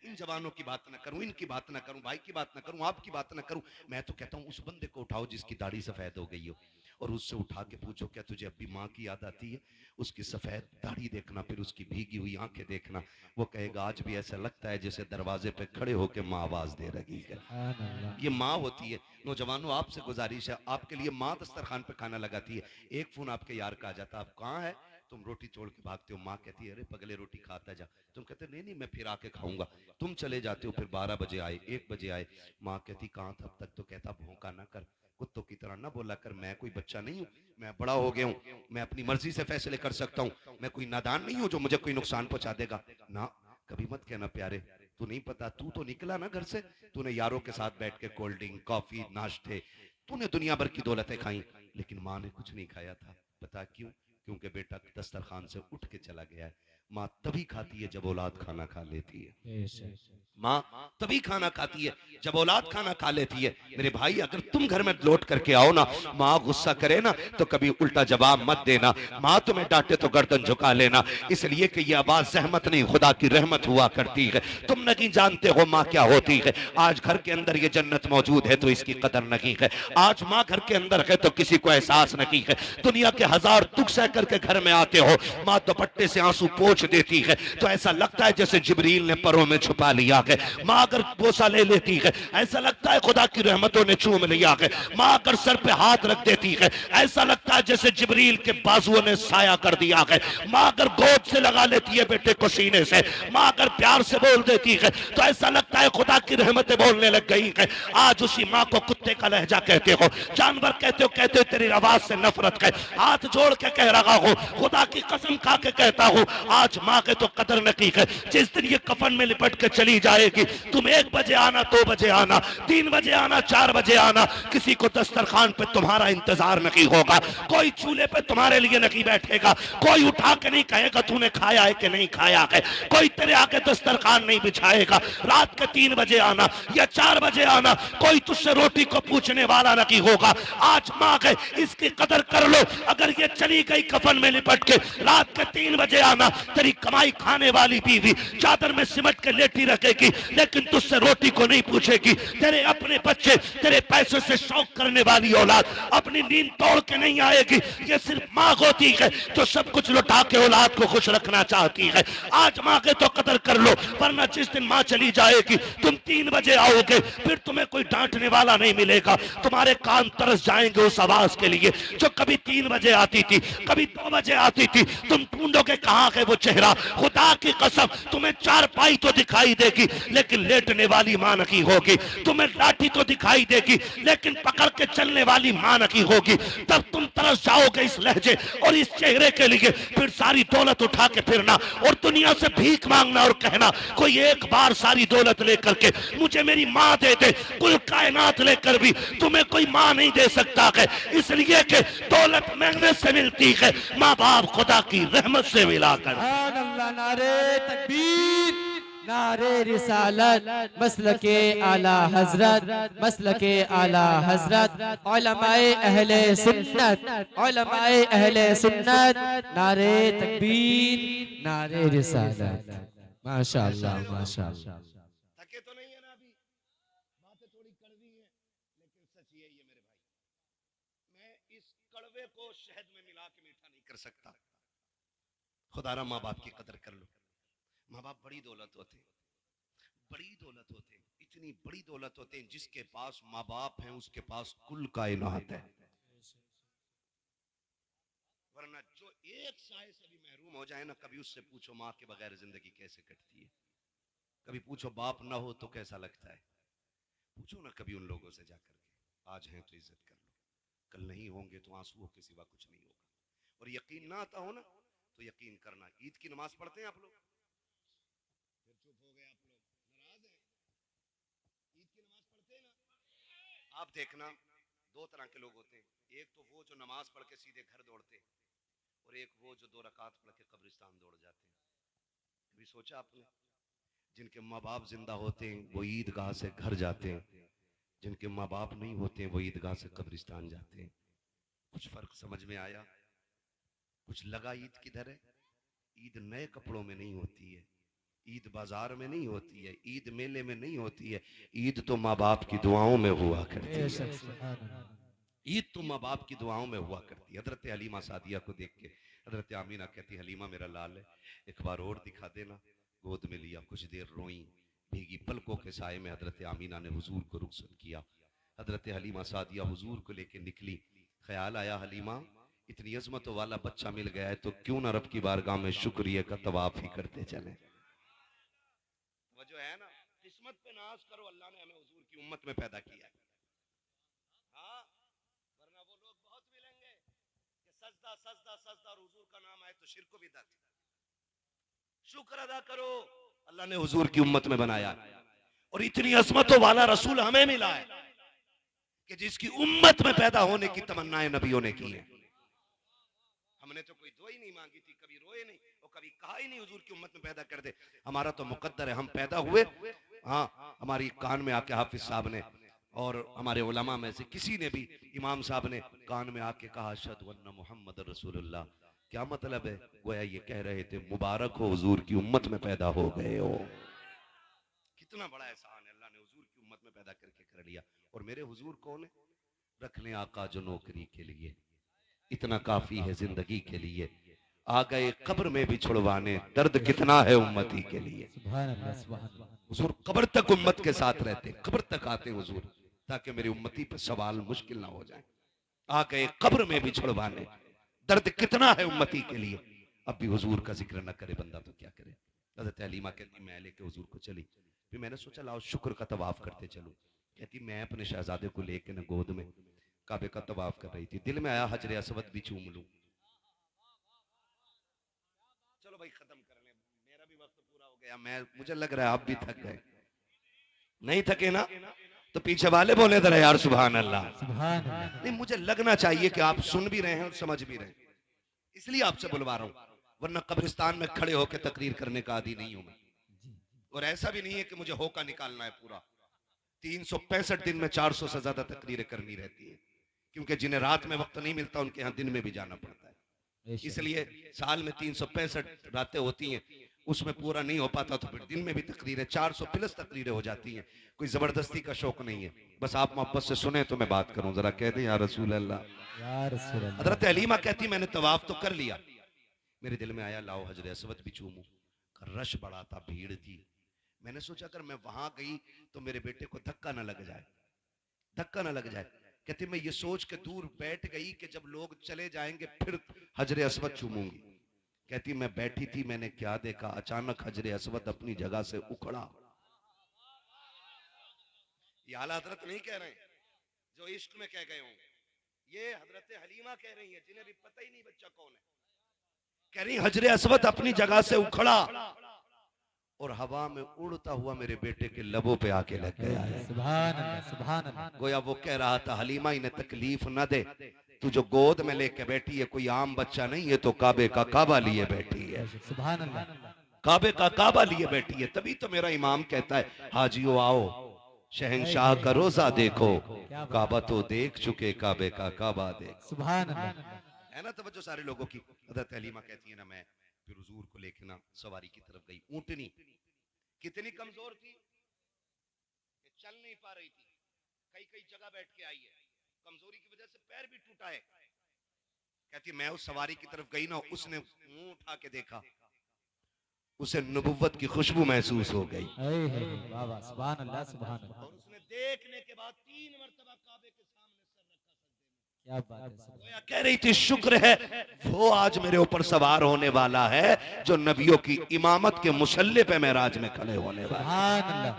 इन जवानों की बात ना करूं, इनकी बात ना करूं, भाई की बात ना करूं, आपकी बात ना करूं। मैं तो कहता हूं उस बंदे को उठाओ जिसकी दाढ़ी सफेद हो गई हो, और उससे उठा के पूछो क्या तुझे अभी माँ की याद आती है? उसकी सफेद दाढ़ी देखना, फिर उसकी भीगी हुई आंखें देखना, वो कहेगा आज भी ऐसा लगता है जैसे दरवाजे पे खड़े होके माँ आवाज दे रही है। सुभान अल्लाह। ये माँ होती है। नौजवानों, आपसे गुजारिश है, आपके लिए माँ दस्तरखान पे खाना लगाती है, एक फोन आपके यार का आ जाता, आप कहाँ है? तुम रोटी छोड़ के भागते हो, माँ कहती है अरे पगले रोटी खाता जा, तुम कहते नहीं नहीं मैं फिर आके खाऊंगा, तुम चले जाते हो, फिर 12 बजे आए, 1 बजे आए, माँ कहती कहाँ था अब तक? तो कहता भौंका ना कर, कुत्तों की तरह ना बोला कर, मैं कोई बच्चा नहीं हूँ, मैं बड़ा हो गया हूँ, मैं अपनी मर्जी से फैसले कर सकता हूँ, मैं कोई नादान नहीं हूँ जो मुझे कोई नुकसान पहुंचा देगा ना। कभी मत कहना प्यारे, तू नहीं पता, तू तो निकला ना घर से, तूने यारों के साथ बैठ के कोल्ड ड्रिंक, कॉफी, नाश्ते, तूने दुनिया भर की दौलतें खाई, लेकिन माँ ने कुछ नहीं खाया था। पता क्यों? क्योंकि बेटा दस्तरखान से उठ के चला गया है। माँ तभी खाती है जब औलाद खाना खा लेती है। बेशक माँ तभी खाना खाती है जब औलाद खाना खा लेती है। मेरे भाई, अगर तुम घर में लौट करके आओ ना, माँ गुस्सा करे ना तो कभी उल्टा जवाब मत देना, माँ तुम्हें डांटे तो गर्दन झुका लेना, इसलिए कि ये आवाज सहमत नहीं, खुदा की रहमत हुआ करती है। तुम नहीं जानते हो माँ क्या होती है। आज घर के अंदर ये जन्नत मौजूद है तो इसकी कदर नहीं है। आज माँ घर के अंदर है तो किसी को एहसास नहीं है। दुनिया के हजार दुख सह करके घर में आते हो, माँ दुपट्टे से आंसू पोंछ देती है तो ऐसा लगता है जैसे जिब्रील ने परों में छुपा लिया है। माँ अगर बोसा ले लेती है ऐसा लगता है खुदा की रहमतों ने चूम लिया है। माँ अगर सर पे हाथ रख देती है ऐसा लगता है जैसे जिब्रील के बाजुओं ने साया कर दिया है। माँ अगर गोद से लगा लेती है बेटे को सीने से, माँ अगर प्यार से बोल देती है तो ऐसा लगता है खुदा की रहमतें बोलने लग गई है। आज उसी माँ को कुत्ते का लहजा कहते हो, जानवर कहते हो तेरी आवाज से नफरत है। हाथ जोड़ के कह रहा हूँ, खुदा की कसम खा के कहता हूँ, आज माँ के तो कदर नहीं है। जिस दिन ये कफन में लिपट के चली जाएगी, तुम 1 बजे आना, 2 बजे आना, 3 बजे आना, 4 बजे आना, किसी को दस्तरखान पे तुम्हारा इंतजार नहीं होगा, कोई चूल्हे पे तुम्हारे लिए नहीं बैठेगा, कोई उठा के नहीं कहेगा तूने खाया है कि नहीं खाया है, कोई तेरे आगे दस्तरखान नहीं बिछाएगा। रात के 3 बजे आना या 4 बजे आना, कोई तुझसे रोटी को पूछने वाला नहीं होगा। आज माँ है, इसकी कदर कर लो। अगर ये चली गई कफन में लिपट के, रात के 3 बजे आना, तेरी कमाई खाने वाली बीवी चादर में सिमट के लेटी रखेगी, लेकिन तुझसे रोटी को नहीं पूछेगी। तेरे अपने बच्चे, तेरे पैसों से शौक करने वाली औलाद अपनी नींद तोड़ के नहीं आएगी। ये सिर्फ माँ होती है जो सब कुछ लुटा के औलाद को खुश रखना चाहती है। आज माँ के तो कदर कर लो, वरना जिस दिन माँ चली जाएगी, तुम 3 बजे आओगे, फिर तुम्हें कोई डांटने वाला नहीं मिलेगा। तुम्हारे कान तरस जाएंगे उस आवाज के लिए जो कभी 3 बजे आती थी, कभी 2 बजे आती थी। तुम ढूंढोगे कहाँ है वो चेहरा। खुदा की कसम, तुम्हें 4 पाई तो दिखाई देगी लेकिन लेटने वाली मां नहीं होगी। तुम्हें लाठी तो दिखाई देगी लेकिन पकड़ के चलने वाली मां नहीं होगी। तब तुम तरस जाओगे इस लहजे और इस चेहरे के लिए। फिर सारी दौलत उठा के फिरना और दुनिया से भीख मांगना और कहना कोई एक बार सारी दौलत लेकर के मुझे मेरी माँ दे दे। कुल कायनात लेकर भी तुम्हें कोई माँ नहीं दे सकता है, इसलिए कि दौलत मेहनत से मिलती है, माँ बाप खुदा की रहमत से मिलाकर। सुभान अल्लाह। नारे तकबीर, नारे रिसालत, मसलके आला हजरत, मसलके आला हजरत, उलमाए अहले सुन्नत, उलमाए अहले सुन्नत, नारे तकबीर, नारे रिसालत। माशाअल्लाह माशाअल्लाह। थके तो नहीं है ना अभी? बातें थोड़ी कड़वी हैं लेकिन सच यही है मेरे भाई, मैं इस कड़वे को शहद में मिला के मीठा नहीं कर सकता। खुदारा माँ बाप की कदर कर लो। माँ बाप बड़ी दौलत होते हैं, बड़ी दौलत होते हैं, इतनी बड़ी दौलत होते हैं, जिसके पास माँ बाप हैं उसके पास कुल कायनात है। वरना जो एक साय से भी महरूम हो जाए ना, कभी उससे पूछो माँ के बगैर जिंदगी कैसे कटती है, कभी पूछो बाप ना हो तो कैसा लगता है, पूछो ना कभी उन लोगों से जाकर के। आज हैं तो इज्जत कर लो, कल नहीं होंगे तो आंसुओं के सिवा कुछ नहीं होगा। और यकीन ना आता हो ना तो यकीन करना, ईद की नमाज पढ़ते हैं आप लोग? फिर चुप हो गए आप लोग, नाराज हैं? ईद की नमाज पढ़ते अब देखना, दो तरह के लोग होते हैं, एक तो वो जो नमाज पढ़ के सीधे घर दौड़ते हैं, और एक वो जो 2 रकात पढ़ के कब्रिस्तान दौड़ जाते हैं। कभी सोचा आपने? जिनके माँ बाप जिंदा होते हैं वो ईदगाह से घर जाते हैं, जिनके माँ बाप नहीं होते हैं वो ईदगाह से कब्रिस्तान जाते हैं। कुछ फर्क समझ में आया? कुछ लगा ईद किधर है? ईद नए कपड़ों में नहीं होती है, ईद बाजार में नहीं होती है, ईद मेले में नहीं होती है, ईद तो माँ बाप की दुआओं में हुआ करती है। बेशक सुभान अल्लाह। ईद तो माँ बाप की दुआओं में हुआ करती है। हजरत हलीमा सादिया को देख के हजरत आमीना कहती, हलीमा मेरा लाल है, एक बार और दिखा देना। गोद में लिया, कुछ देर रोई, भीगी पलकों के साए में हजरत आमीना ने हुजूर को रुखसत किया। हजरत हलीमा सादिया हुजूर को लेके निकली। ख्याल आया, हलीमा इतनी अजमतों वाला बच्चा मिल गया है तो क्यों ना रब की बारगाह में शुक्रिया का तवाफ ही करते चले। वो जो है ना, किस्मत पे नाज करो, अल्लाह ने हमें हुजूर की उम्मत में पैदा किया है। हाँ, वरना वो लोग बहुत मिलेंगे कि सजदा सजदा सजदा और हुजूर का नाम आए तो शिरक बिदअत। शुक्र अदा करो, अल्लाह ने हुजूर की उम्मत में बनाया और इतनी अजमतों वाला रसूल हमें मिला है कि जिसकी उम्मत में पैदा होने की तमन्नाएं नबियों ने की है। हमने तो कोई दुआ ही नहीं मांगी थी, कभी रोए नहीं और कभी कहा ही नहीं हुजूर की उम्मत में पैदा कर दे। हमारा तो मुकद्दर है, हम पैदा हुए। हाँ, हमारी कान में आके हाफिज साहब ने और हमारे उलमा में से किसी ने भी, इमाम साहब ने कान में आके कहा अशहदु अन्ना मुहम्मद रसूलुल्लाह। क्या मतलब है? गोया ये कह रहे थे मुबारक हो हुजूर की उम्मत में पैदा हो गए हो। कितना बड़ा एहसान है, अल्लाह ने हुजूर की उम्मत में पैदा करके कर लिया। और मेरे हुजूर कौन है? रखने आका जो नौकरी के लिए, इतना काफी है जिंदगी के लिए। आ गए कब्र में भी छुड़वाने, दर्द कितना है उम्मती के लिए। सुभान अल्लाह सुभान अल्लाह। हुजूर कब्र तक उम्मत के साथ रहते, कब्र तक आते हुजूर, ताकि मेरी उम्मती पर सवाल मुश्किल ना हो जाए। आ गए कब्र में भी छुड़वाने, दर्द कितना है उम्मती के लिए। अब भी हुजूर का जिक्र न करे बंदा तो क्या करे। हज़रत हलीमा कहती मैं लेके हुजूर को चली। फिर मैंने सोचा लाओ शुक्र का तवाफ करते चलूं। कहती मैं अपने शहजादे को लेके न गोद में काबे का तवाफ कर रही थी, दिल में आया हजर असवद भी चूम लूं। चलो भाई खत्म कर ले, मेरा भी वक्त पूरा हो गया। मुझे लग रहा है आप भी थक गए। नहीं थके ना? तो पीछे वाले बोले जरा यार सुभान अल्लाह। सुभान अल्लाह। नहीं, मुझे लगना चाहिए कि आप सुन भी रहे हैं और समझ भी रहे हैं, इसलिए आपसे बुलवा रहा हूं। वरना कब्रिस्तान में खड़े होकर तकरीर करने का आदी नहीं हूं मैं। और ऐसा भी नहीं है कि मुझे होका निकालना है पूरा। 365 दिन में 400 से ज्यादा तकरीरें करनी रहती है, क्योंकि जिन्हें रात में वक्त नहीं मिलता उनके यहाँ दिन में भी जाना पड़ता है। इसलिए साल में 365 रातें होती हैं, उसमें पूरा नहीं हो पाता तो फिर दिन में भी तकरीरें 400 प्लस तकरीरें हो जाती हैं। कोई जबरदस्ती का शौक नहीं है, बस आप मोहब्बत से सुने तो मैं बात करूं। जरा कह दें या रसूल अल्लाह। या रसूल अल्लाह। हजरत हलीमा कहती मैंने तवाफ तो कर लिया, मेरे दिल में आया लाओ हजर असवद भी चूमूं। रश बड़ा था, भीड़ थी। मैंने सोचा अगर मैं वहां गई तो मेरे बेटे को धक्का ना लग जाए, धक्का ना लग जाए। कहती मैं ये सोच के दूर बैठ गई कि जब लोग चले जाएंगे फिर हजर असवद चूमूंगी। कहती मैं बैठी थी, मैंने क्या देखा, अचानक हजर असवद अपनी जगह से उखड़ा। ये आला हजरत नहीं कह रहे हैं जो इश्क में कह गए होंगे, ये हजरत हलीमा कह रही है जिन्हें भी पता ही नहीं बच्चा कौन है। कह रही हजर असवद अपनी जगह से उखड़ा और हवा में उड़ता हुआ मेरे बेटे के लबों पे आके लग गया है। सुभान अल्लाह सुभान अल्लाह। गोया वो कह रहा था हलीमा इन्हें तकलीफ न दे, तू जो गोद में लेके बैठी है कोई आम बच्चा नहीं है, तो काबे का काबा लिए बैठी है, सुभान अल्लाह। काबे का काबा लिए बैठी है। तभी तो मेरा इमाम कहता है हाजियो आओ शहंशाह का रोजा देखो, काबा तो देख चुके काबे का काबा देख। सुभान अल्लाह। है ना तवज्जो सारे लोगों की। हज़रत हलीमा कहती है ना, मैं फिर हुजूर को लेके ना सवारी की तरफ गई। ऊंटनी कितनी कमजोर थी कि चल नहीं पा रही थी, कई कई जगह बैठ के आई है, कमजोरी की वजह से पैर भी टूटा है। कहती मैं उस सवारी की तरफ गई ना, उसने मुंह उठा के देखा, उसे नबुव्वत की खुशबू महसूस हो गई। वाह वाह सुभान अल्लाह सुभान अल्लाह। और उसने देखने के बाद 3 मरतबा काबे के सामने सर रखा सजदे में। क्या बात है। गोया कह रही थी शुक्र है वो आज मेरे ऊपर सवार होने वाला है जो नबियों की इमामत के मुसल्ले पे महराज में खड़े होने वाला है। सुभान अल्लाह।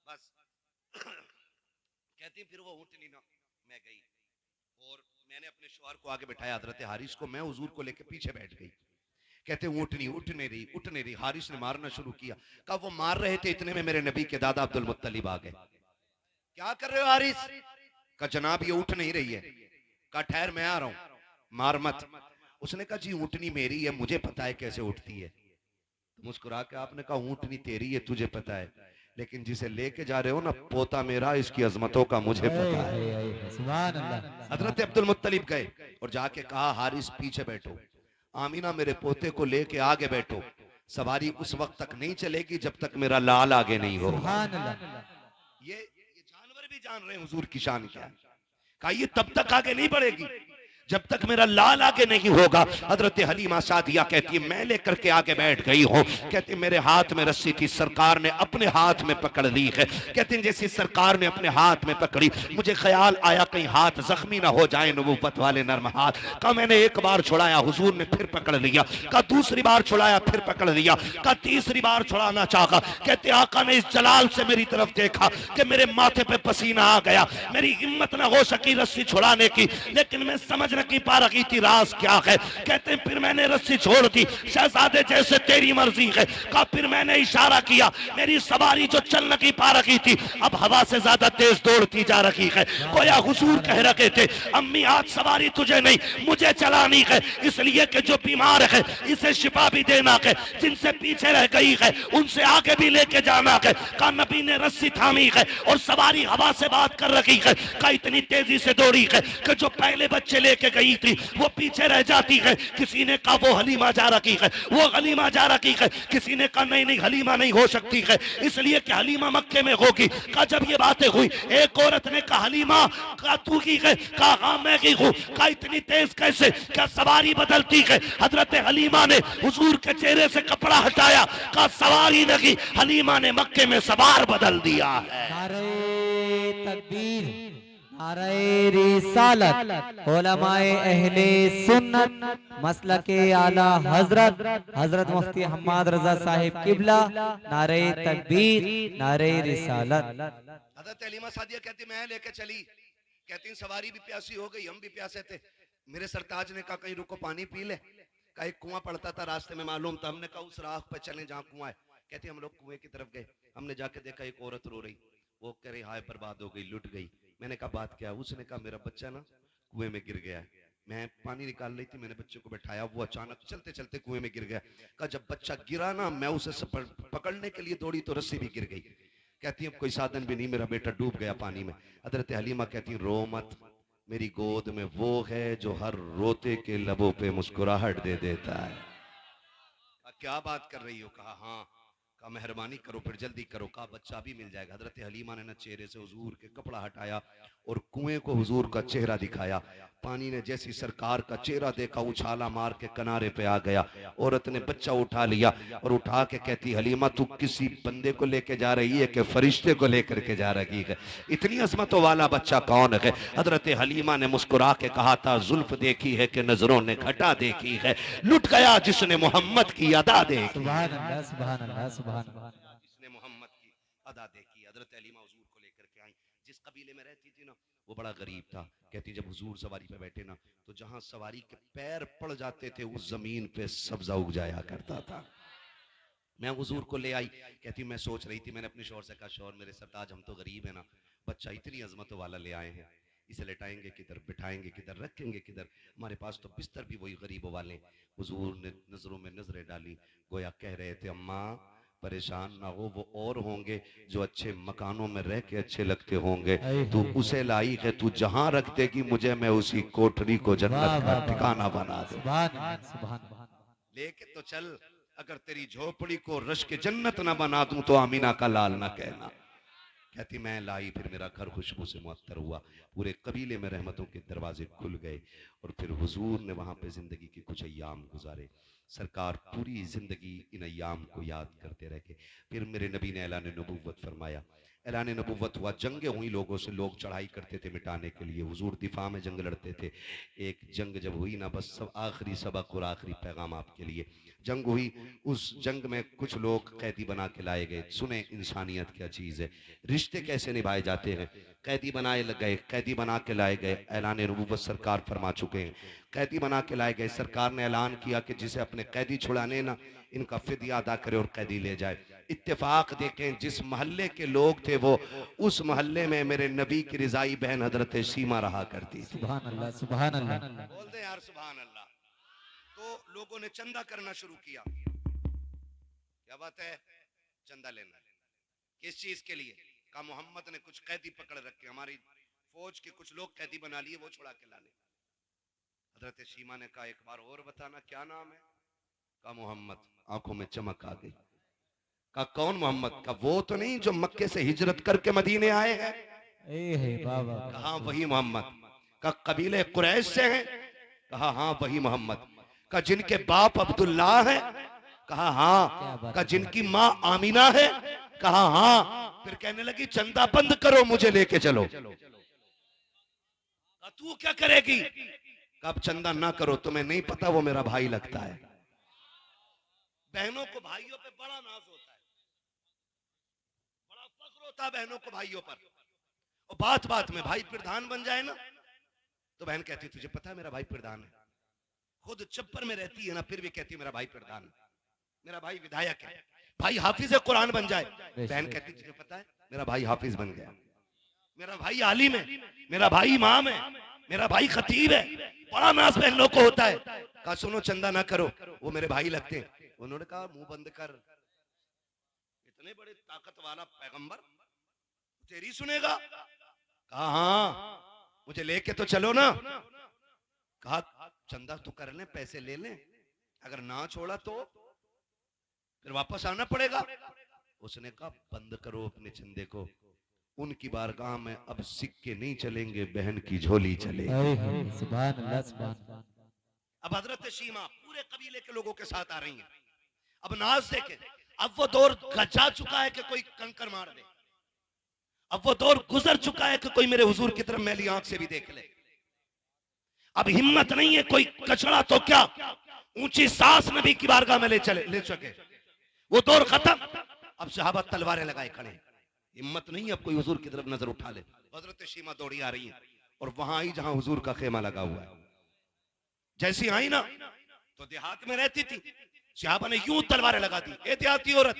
बस कहती फिर वो ऊँटनी ना, मैं गई और मैंने अपने शौहर को आगे बैठाया, हजरत हारिस को, मैं हुजूर को लेके पीछे बैठ गई। कहते ऊँटनी उठने रही उठने रही, हारिस ने मारना शुरू किया। कहा वो मार रहे थे, इतने में मेरे नबी के दादा अब्दुल मुत्तलिब आ गए। क्या कर रहे हो हारिस? कहा जनाब ये उठ नहीं रही है। कहा ठहर मैं आ रहा हूं, मार मत। उसने कहा जी ऊँटनी मेरी है, मुझे पता है कैसे उठती है। मुस्कुरा के आपने कहा ऊँटनी तेरी है, तुझे पता है, लेकिन जिसे लेके जा रहे हो ना पोता मेरा, इसकी अजमतों का मुझे पता है। सुभान अल्लाह हजरत अब्दुल मुत्तलिब गए और जाके कहा हारिस पीछे बैठो, आमीना मेरे पोते को लेके आगे बैठो, सवारी उस वक्त तक नहीं चलेगी जब तक मेरा लाल आगे नहीं होगा। सुभान अल्लाह ये जानवर भी जान रहे हैं हुजूर की शान क्या है। कहा ये तब तक आगे नहीं बढ़ेगी जब तक मेरा लाल आगे नहीं होगा। हजरत हलीमा सादिया कहती है मैं लेकर के आगे बैठ गई हूँ। कहती मेरे हाथ में रस्सी थी, सरकार ने अपने हाथ में पकड़ ली है। कहती जैसे सरकार ने अपने हाथ में पकड़ी मुझे ख्याल आया कहीं हाथ जख्मी ना हो जाए, नबूवत वाले नर्म हाथ। कहा मैंने एक बार छुड़ाया, हुजूर ने फिर पकड़ लिया। कहा दूसरी बार छुड़ाया, फिर पकड़ लिया। कहा तीसरी बार छुड़ाना चाहा। कहते आका ने इस जलाल से मेरी तरफ देखा कि मेरे माथे पे पसीना आ गया, मेरी हिम्मत ना हो सकी रस्सी छुड़ाने की, लेकिन मैं समझ नहीं पा रही थी राज क्या है। कहते फिर मैंने रस्सी छोड़ दी, शहजादे जैसे तेरी मर्जी है। कहा फिर मैंने इशारा किया, मेरी सवारी जो चल नहीं पा रही थी अब हवा से ज्यादा तेज दौड़ती जा रही है। गोया हुजूर कह रहे थे अम्मी आज सवारी तुझे नहीं मुझे चलानी है, इसलिए कि जो बीमार है इसे शिफा भी देना है, जिनसे पीछे रह गई है उनसे आगे भी लेके जाना है। कहा नबी ने रस्सी थामी है और सवारी हवा से बात कर रही है। कहा इतनी तेजी से दौड़ी है कि जो पहले बच्चे लेके गई थी वो पीछे रह जाती है। किसी ने कहा वो हलीमा जा रही है, वो हलीमा जा रही है। किसी ने कहा नहीं नहीं हलीमा नहीं हो सकती है, इसलिए कि हलीमा मक्के में होगी। कहा जब ये बातें हुई एक औरत ने कहा हलीमा कहा तू की है? कहा हाँ मैं की हूँ। कहा इतनी तेज कैसे, क्या सवारी बदलती है? हजरत हलीमा ने हुजूर के चेहरे से कपड़ा हटाया। कहा सवारी नहीं, हलीमा ने मक्के में सवार बदल दिया है। नारे तकबीर, नारे रिसालत, उलमाए अहले सुन्नत, मसलके आला हजरत हजरत मुफ्ती हम्माद रजा साहिब किबला, नारे तकबीर, नारे रिसालत। हजरत हलीमा सादिया कहती मैं लेके चली। कहती सवारी भी प्यासी हो गई, हम भी प्यासे थे। मेरे सरताज ने कहा कहीं रुको पानी पी ले। का एक कुआं पड़ता था रास्ते में मालूम था, हमने कहा उस राह पे चलें जहाँ कुआं है। कहते हम लोग कुएं की तरफ गए, हमने जाके देखा एक औरत रो रही। वो कह रही हाय बर्बाद हो गई, लुट गई। मैंने कहा बात क्या? उसने कहा मेरा बच्चा ना कुएं में गिर गया है, मैं पानी निकाल रही थी, मैंने बच्चे को बैठाया, वो अचानक चलते चलते कुएं में गिर गया। कहा जब बच्चा गिरा ना मैं उसे पकड़ने के लिए दौड़ी तो रस्सी भी गिर गई। कहती अब कोई साधन भी नहीं, मेरा बेटा डूब गया पानी में। हजरत हलीमा कहती रो मत, मेरी गोद में वो है जो हर रोते के लबों पे मुस्कुराहट दे देता है। क्या बात कर रही हो? कहा हाँ। कहा मेहरबानी करो फिर जल्दी करो। कहा बच्चा भी मिल जाएगा। हजरत हलीमा ने ना चेहरे से हुजूर के कपड़ा हटाया और कुएं को हुजूर का चेहरा दिखाया। पानी ने जैसी सरकार का चेहरा देखा उछाला मार के किनारे पे आ गया। औरत ने बच्चा उठा लिया और उठा के कहती हलीमा तू किसी बंदे को लेके जा रही है कि फरिश्ते को लेकर के जा रही है? इतनी अजमतों वाला बच्चा कौन है? हजरत हलीमा ने मुस्कुरा के कहा था जुल्फ देखी है कि नजरों ने घटा देखी है, लुट गया जिसने मोहम्मद की अदा देखी। सुभान अल्लाह सुभान अल्लाह सुभान अल्लाह। जिसने मोहम्मद की अदा देखी। हजरत हलीमा हुजूर को लेकर के आई। जिस कबीले में रहती थी ना वो बड़ा गरीब था। कहती जब हुजूर सवारी पे बैठे ना तो जहां सवारी के पैर पड़ जाते थे उस जमीन पे सब्जा उग जाया करता था। मैं हुजूर को ले आई। कहती मैं सोच रही थी, मैंने अपने शौहर से कहा शौहर मेरे सरताज हम तो गरीब है ना, बच्चा इतनी अजमतों वाला ले आए हैं, इसे लेटाएंगे किधर, बिठाएंगे किधर, रखेंगे किधर? हमारे पास तो बिस्तर भी वही गरीबों वाले। हुजूर ने नजरों में नजरें डाली, गोया कह रहे थे अम्मा परेशान ना हो, वो और होंगे जो अच्छे मकानों में रह के अच्छे लगते होंगे, तू उसे लाई है, तू जहां रख देगी मुझे मैं उसी कोठरी को जन्नत का ठिकाना बना दे। लेके तो चल, अगर तेरी झोपड़ी को रश के जन्नत ना बना दूं तो आमीना का लाल ना कहना। कहती मैं लाई, फिर मेरा घर खुशबू से मुअत्तर हुआ, पूरे कबीले में रहमतों के दरवाजे खुल गए और फिर हुजूर ने वहां पे जिंदगी के कुछ अय्याम गुजारे। सरकार पूरी जिंदगी इन अय्याम को याद करते रहे। फिर मेरे नबी ने ऐलान नबूवत फरमाया। ऐलान नबूवत हुआ, जंगें हुई लोगों से, लोग चढ़ाई करते थे मिटाने के लिए, हुजूर दिफा में जंग लड़ते थे। एक जंग जब हुई ना, बस सब आखिरी सबक और आखिरी पैगाम आपके लिए। जंग हुई, उस जंग में कुछ लोग कैदी बना के लाए गए। सुने इंसानियत क्या चीज़ है, रिश्ते कैसे निभाए जाते हैं। कैदी बनाए गए, कैदी बना के लाए गए। ऐलान नबूवत सरकार फरमा चुके हैं, कैदी बना के लाए गए। सरकार ने ऐलान किया कि जिसे अपने कैदी छुड़ाने ना इनका फिदिया अदा करे और कैदी ले जाए। इत्तेफाक देखें, जिस मोहल्ले के लोग थे वो उस मोहल्ले में मेरे नबी की रिजाई बहन हजरत सीमा रहा करती थी। सुभान अल्लाह सुभान अल्लाह। बोल दे यार सुभान अल्लाह। तो लोगों ने चंदा करना शुरू किया। क्या बात है? चंदा लेना। किस चीज के लिए? कहा मोहम्मद ने कुछ कैदी पकड़ रखे, हमारी फौज के कुछ लोग कैदी बना लिए, वो छुड़ा के लाने। हजरत सीमा ने कहा एक बार और बताना क्या नाम है? कहा मोहम्मद। आंखों में चमक आ गई। कहा कौन मोहम्मद? का वो तो नहीं जो मक्के से हिजरत करके मदीने आए हैं? बाबा। कहा वही मोहम्मद। का कबीले कुरैश से हैं? कहा हाँ वही मोहम्मद। का जिनके बाप अब्दुल्ला है? कहा हाँ। का जिनकी माँ आमीना है? कहा हाँ। फिर कहने लगी चंदा बंद करो, मुझे लेके चलो। तू क्या करेगी? अब चंदा ना करो, तुम्हें नहीं पता वो मेरा भाई लगता है। बहनों को भाइयों पे बड़ा नाज होता है, बड़ा फख्र होता है बहनों को भाइयों पर। और बात बात में भाई प्रधान बन जाए ना, तो बहन कहती तुझे पता है मेरा भाई प्रधान है। खुद चप्पर में रहती है ना, फिर भी कहती है मेरा भाई प्रधान है, मेरा भाई विधायक है। भाई हाफिज कुरान बन जाए, बहन कहती तुझे पता है मेरा भाई हाफिज बन गया, मेरा भाई आलिम है, मेरा भाई इमाम है, मेरा भाई खतीब है। बड़ा नाज बहनों को होता है। कहा सुनो चंदा ना करो, वो मेरे भाई लगते हैं। उन्होंने कहा मुंह बंद कर, इतने बड़े ताकत वाला पैगंबर तेरी सुनेगा? कहा हाँ, मुझे लेके तो चलो ना। कहा चंदा तो कर ले, पैसे ले ले, अगर ना छोड़ा तो फिर वापस आना पड़ेगा। उसने कहा बंद करो अपने चंदे को, उनकी बारगाह में अब सिक्के नहीं चलेंगे, बहन की झोली चलेगी। सुभान अल्लाह सुभान अल्लाह। अब हजरत सीमा पूरे कबीले के लोगों के साथ आ रही है। अब नाज देखे, अब वो दौर जा चुका है कि कोई कंकर मार दे, अब वो दौर गुजर चुका है कि कोई मेरे हुजूर की तरफ मैली आंख से भी देख ले। अब हिम्मत नहीं है कोई कचड़ा तो क्या ऊंची सांस नबी की बारगाह में ले सके। वो दौर खत्म। अब सहाबा तलवारें लगाए खड़े, हिम्मत नहीं है अब कोई हुजूर की तरफ नजर उठा ले। हजरत सीमा दौड़ी आ रही है और वहां आई जहां हुजूर का खेमा लगा हुआ है। जैसी आई ना तो देहात में रहती थी, सहाबा ने यूं तलवारें लगा दी, ए देहाती औरत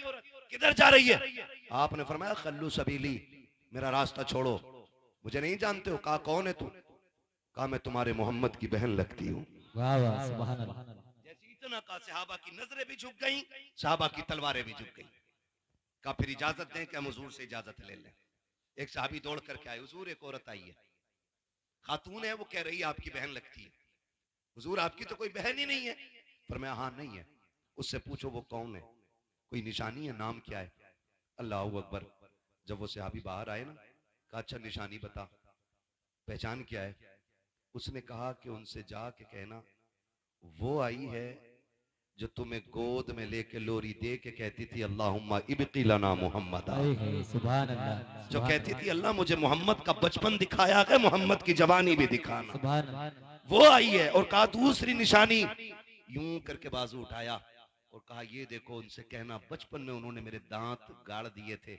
किधर जा रही है? आपने फरमाया खल्लू सबीली, मेरा रास्ता छोड़ो, मुझे नहीं जानते हो। कहा कौन है तू? कहा मैं तुम्हारे मोहम्मद की बहन लगती हूँ। वाह वाह सुभान अल्लाह। जैसे इतना कहा सहाबा की नजरें भी झुक गई, सहाबा की तलवारें भी झुक गई। कहा फिर इजाजत दें कि हम हुजूर से इजाजत ले लें। एक साहबी दौड़ करके आए, हुजूर एक औरत आई है, खातून है, वो कह रही है आपकी बहन लगती है। हुजूर आपकी तो कोई बहन ही नहीं है। पर मैं हाँ नहीं है। उससे पूछो वो कौन है, कोई निशानी है, नाम क्या है? अल्लाह अकबर। जब वो सहाबी बाहर आए ना, कहा अच्छा निशानी बता, पहचान क्या है? उसने कहा कि उनसे जाके कहना वो आई है जो तुम्हें गोद में लेके लोरी दे के कहती थी अल्लाहुम्मा इब्की लना मुहम्मद। सुभान अल्लाह। जो कहती थी अल्लाह मुझे मोहम्मद का बचपन दिखाया है, मोहम्मद की जवानी भी दिखाना, सुभान अल्लाह। वो आई है। और कहा दूसरी निशानी, यूं करके बाजू उठाया और कहा ये देखो, उनसे कहना बचपन में उन्होंने मेरे दांत गाड़ दिए थे,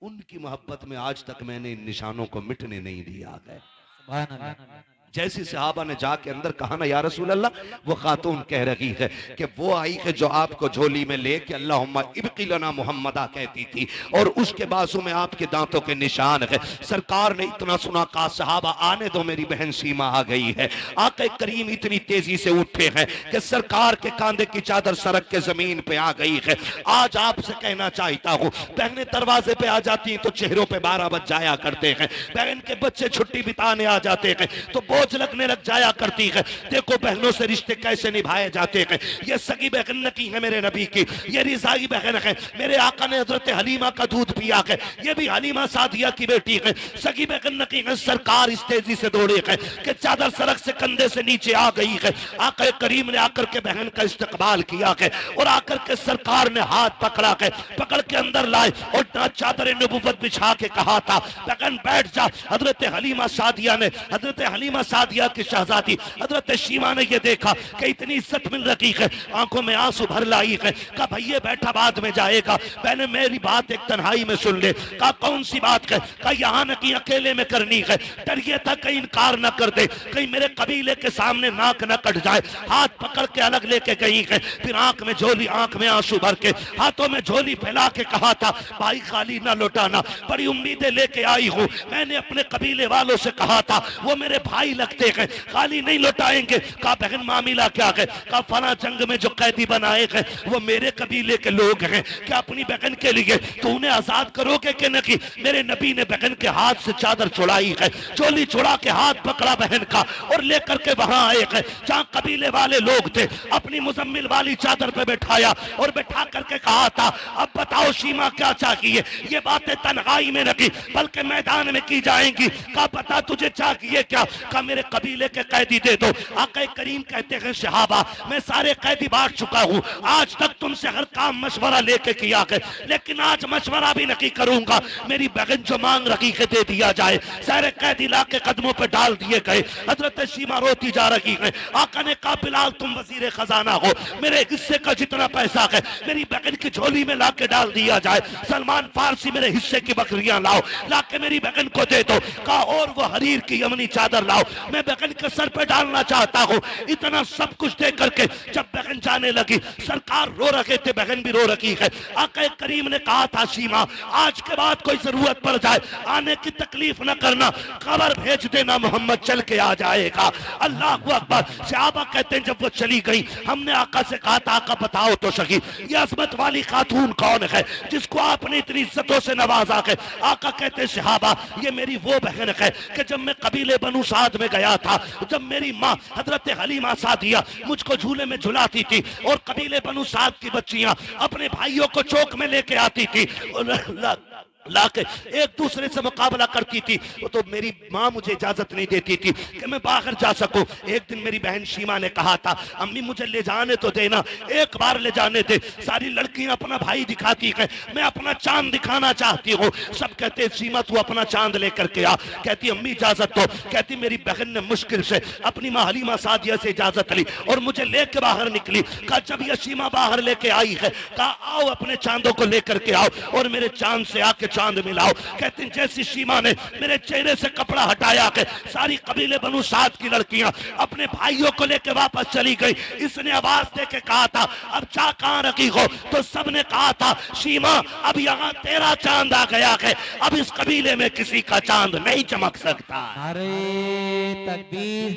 उनकी मोहब्बत में आज तक मैंने इन निशानों को मिटने नहीं दिया है। सुभान अल्लाह। जैसी सहाबा ने जाके अंदर कहा ना या रसूल अल्लाह, वो खातून कह रही है कि वो आई है जो आपको झोली में लेके अल्लाहुम्मा इब्की लना मुहम्मदा कहती थी, और उसके बाजू में आपके दांतों के निशान है। सरकार ने इतना सुना, कहा सहाबा आने दो, मेरी बहन सीमा आ गई है। आके करीम इतनी तेजी से उठे हैं कि सरकार के कांधे की चादर सरक के जमीन पे आ गई है। आज आपसे कहना चाहता हूँ, बहनें दरवाजे पे आ जाती हैं तो चेहरों पे 12 बज जाया करते हैं, बहन के बच्चे छुट्टी बिताने आ जाते हैं तो बोझ लगने लग जाया करती है। देखो बहनों से रिश्ते कैसे निभाए जाते हैं। ये सगी बहन नकी है मेरे नबी की, ये रिजाई बहन है, मेरे आका ने हजरत हलीमा का दूध पिया है, ये भी हलीमा सादिया की बेटी है, सगी बहन नकी है। सरकार इस तेजी से दौड़े है कि चादर सड़क से कंधे से नीचे आ गई है। आका करीम ने आकर के बहन का इस्तकबाल किया है और आकर के सरकार ने हाथ पकड़ा है, पकड़ के अंदर लाए और चादर नबुव्वत बिछा के कहा था बहन बैठ जा। हजरत हलीमा सादिया ने, हजरत हलीमा सादिया की शहजादी हजरत शीमा ने ये देखा कि इतनी इज्जत मिल रही है, आंखों में आंसू भर लाई है। कहा भैया बैठा बाद में जाएगा, मैंने मेरी बात एक तन्हाई में सुन ले। कहा कौन सी बात है? कहा यहाँ न की अकेले में करनी है। डर ये था कहीं इनकार न कर दे, कहीं मेरे कबीले के सामने नाक न कट जाए। हाथ पकड़ के अलग लेके गई है, फिर आंख में झोली, आंख में आंसू भर के, हाथों में झोली फैला के कहा था भाई खाली ना लौटाना, बड़ी उम्मीदें लेके आई हूँ। मैंने अपने कबीले वालों से कहा था, वो मेरे भाई लगते हैं, खाली नहीं लौटाएंगे। कहा बहन मामला क्या है? कहा फला जंग में जो कैदी बनाए हैं वो मेरे कबीले के लोग हैं, क्या अपनी बहन के लिए तो उन्हें आजाद करोगे कि नहीं? मेरे नबी ने बहन के हाथ से चादर छुड़ाई है, चोली छुड़ा के हाथ पकड़ा बहन का और लेकर के वहां आए हैं जहां कबीले वाले लोग थे। अपनी मुजम्मिल वाली चादर पे बैठाया और बैठा करके कहा था अब बताओ शीमा क्या चाहिए? ये बातें तन्हाई में नहीं बल्कि मैदान में की जाएंगी। कहा पता तुझे चाहिए क्या? कहा मेरे कबीले के कैदी दे दो। आका करीम कहते हैं सहाबा मैं सारे कैदी बांट चुका हूं, आज तक तुमसे हर काम मशवरा लेके किया है, लेकिन आज मशवरा भी नहीं करूंगा। मेरी बहन जो मांग रही है दे दिया जाए। सारे कैदी ला के कदमों पर डाल दिए गए। हजरत शीमा रोती जा रही है। आका ने कहा बिलाल तुम वजीर खजाना हो, मेरे हिस्से का जितना पैसा है मेरी बहन की झोली में ला के डाल दिया जाए। सलमान फारसी मेरे हिस्से की बकरियां लाओ, ला के मेरी बहन को दे दो। कहा और वो हरीर की यमनी चादर लाओ, मैं बहन के सर पे डालना चाहता हूँ। इतना सब कुछ दे करके जब बहन जाने लगी, सरकार रो रहे थे, बहन भी रो रही है। आका करीम ने कहा था शीमा आज के बाद कोई जरूरत पड़ जाए आने की तकलीफ न करना, खबर भेज देना मोहम्मद चल के आ जाएगा। अल्लाह अकबर। सहाबा कहते हैं जब वो चली गई हमने आका से कहा था आका बताओ तो सही ये अजमत वाली खातून कौन है जिसको आपने इतनी इज्जतों से नवाजा है? आका कहते हैं सहाबा ये मेरी वो बहन है कि जब मैं कबीले बनु साद में गया था, जब मेरी माँ हजरत हलीमा सादिया मुझको झूले में झुलाती थी और कबीले बनु साद की बच्चियां अपने भाइयों को चौक में लेके आती थी और लाके एक दूसरे से मुकाबला करती थी, तो मेरी माँ मुझे इजाजत नहीं देती थी कि मैं बाहर जा सकूं। एक दिन मेरी बहन शीमा ने कहा था अम्मी मुझे ले जाने तो देना, एक बार ले जाने दे। सारी लड़कियां अपना भाई दिखाती हैं, मैं अपना चांद दिखाना चाहती हूँ। सब कहते शीमा तू अपना चांद लेकर के आ। कहती अम्मी इजाजत दो। कहती मेरी बहन ने मुश्किल से अपनी माँ हलीमा सादिया से इजाजत ली और मुझे लेके बाहर निकली। कहा जब यह शीमा बाहर लेके आई है, कहा आओ अपने चांदों को लेकर के आओ और मेरे चांद से आके चांद मिलाओ। कहते जैसी शीमा ने मेरे चेहरे से कपड़ा हटाया के सारी कबीले बनु साद की लड़कियां अपने भाइयों को लेके वापस चली गई। इसने आवाज दे के कहा था अब चा कहां रखी हो? तो सबने कहा था शीमा अब यहाँ तेरा चांद आ गया है, अब इस कबीले में किसी का चांद नहीं चमक सकता। नारे तकबीर,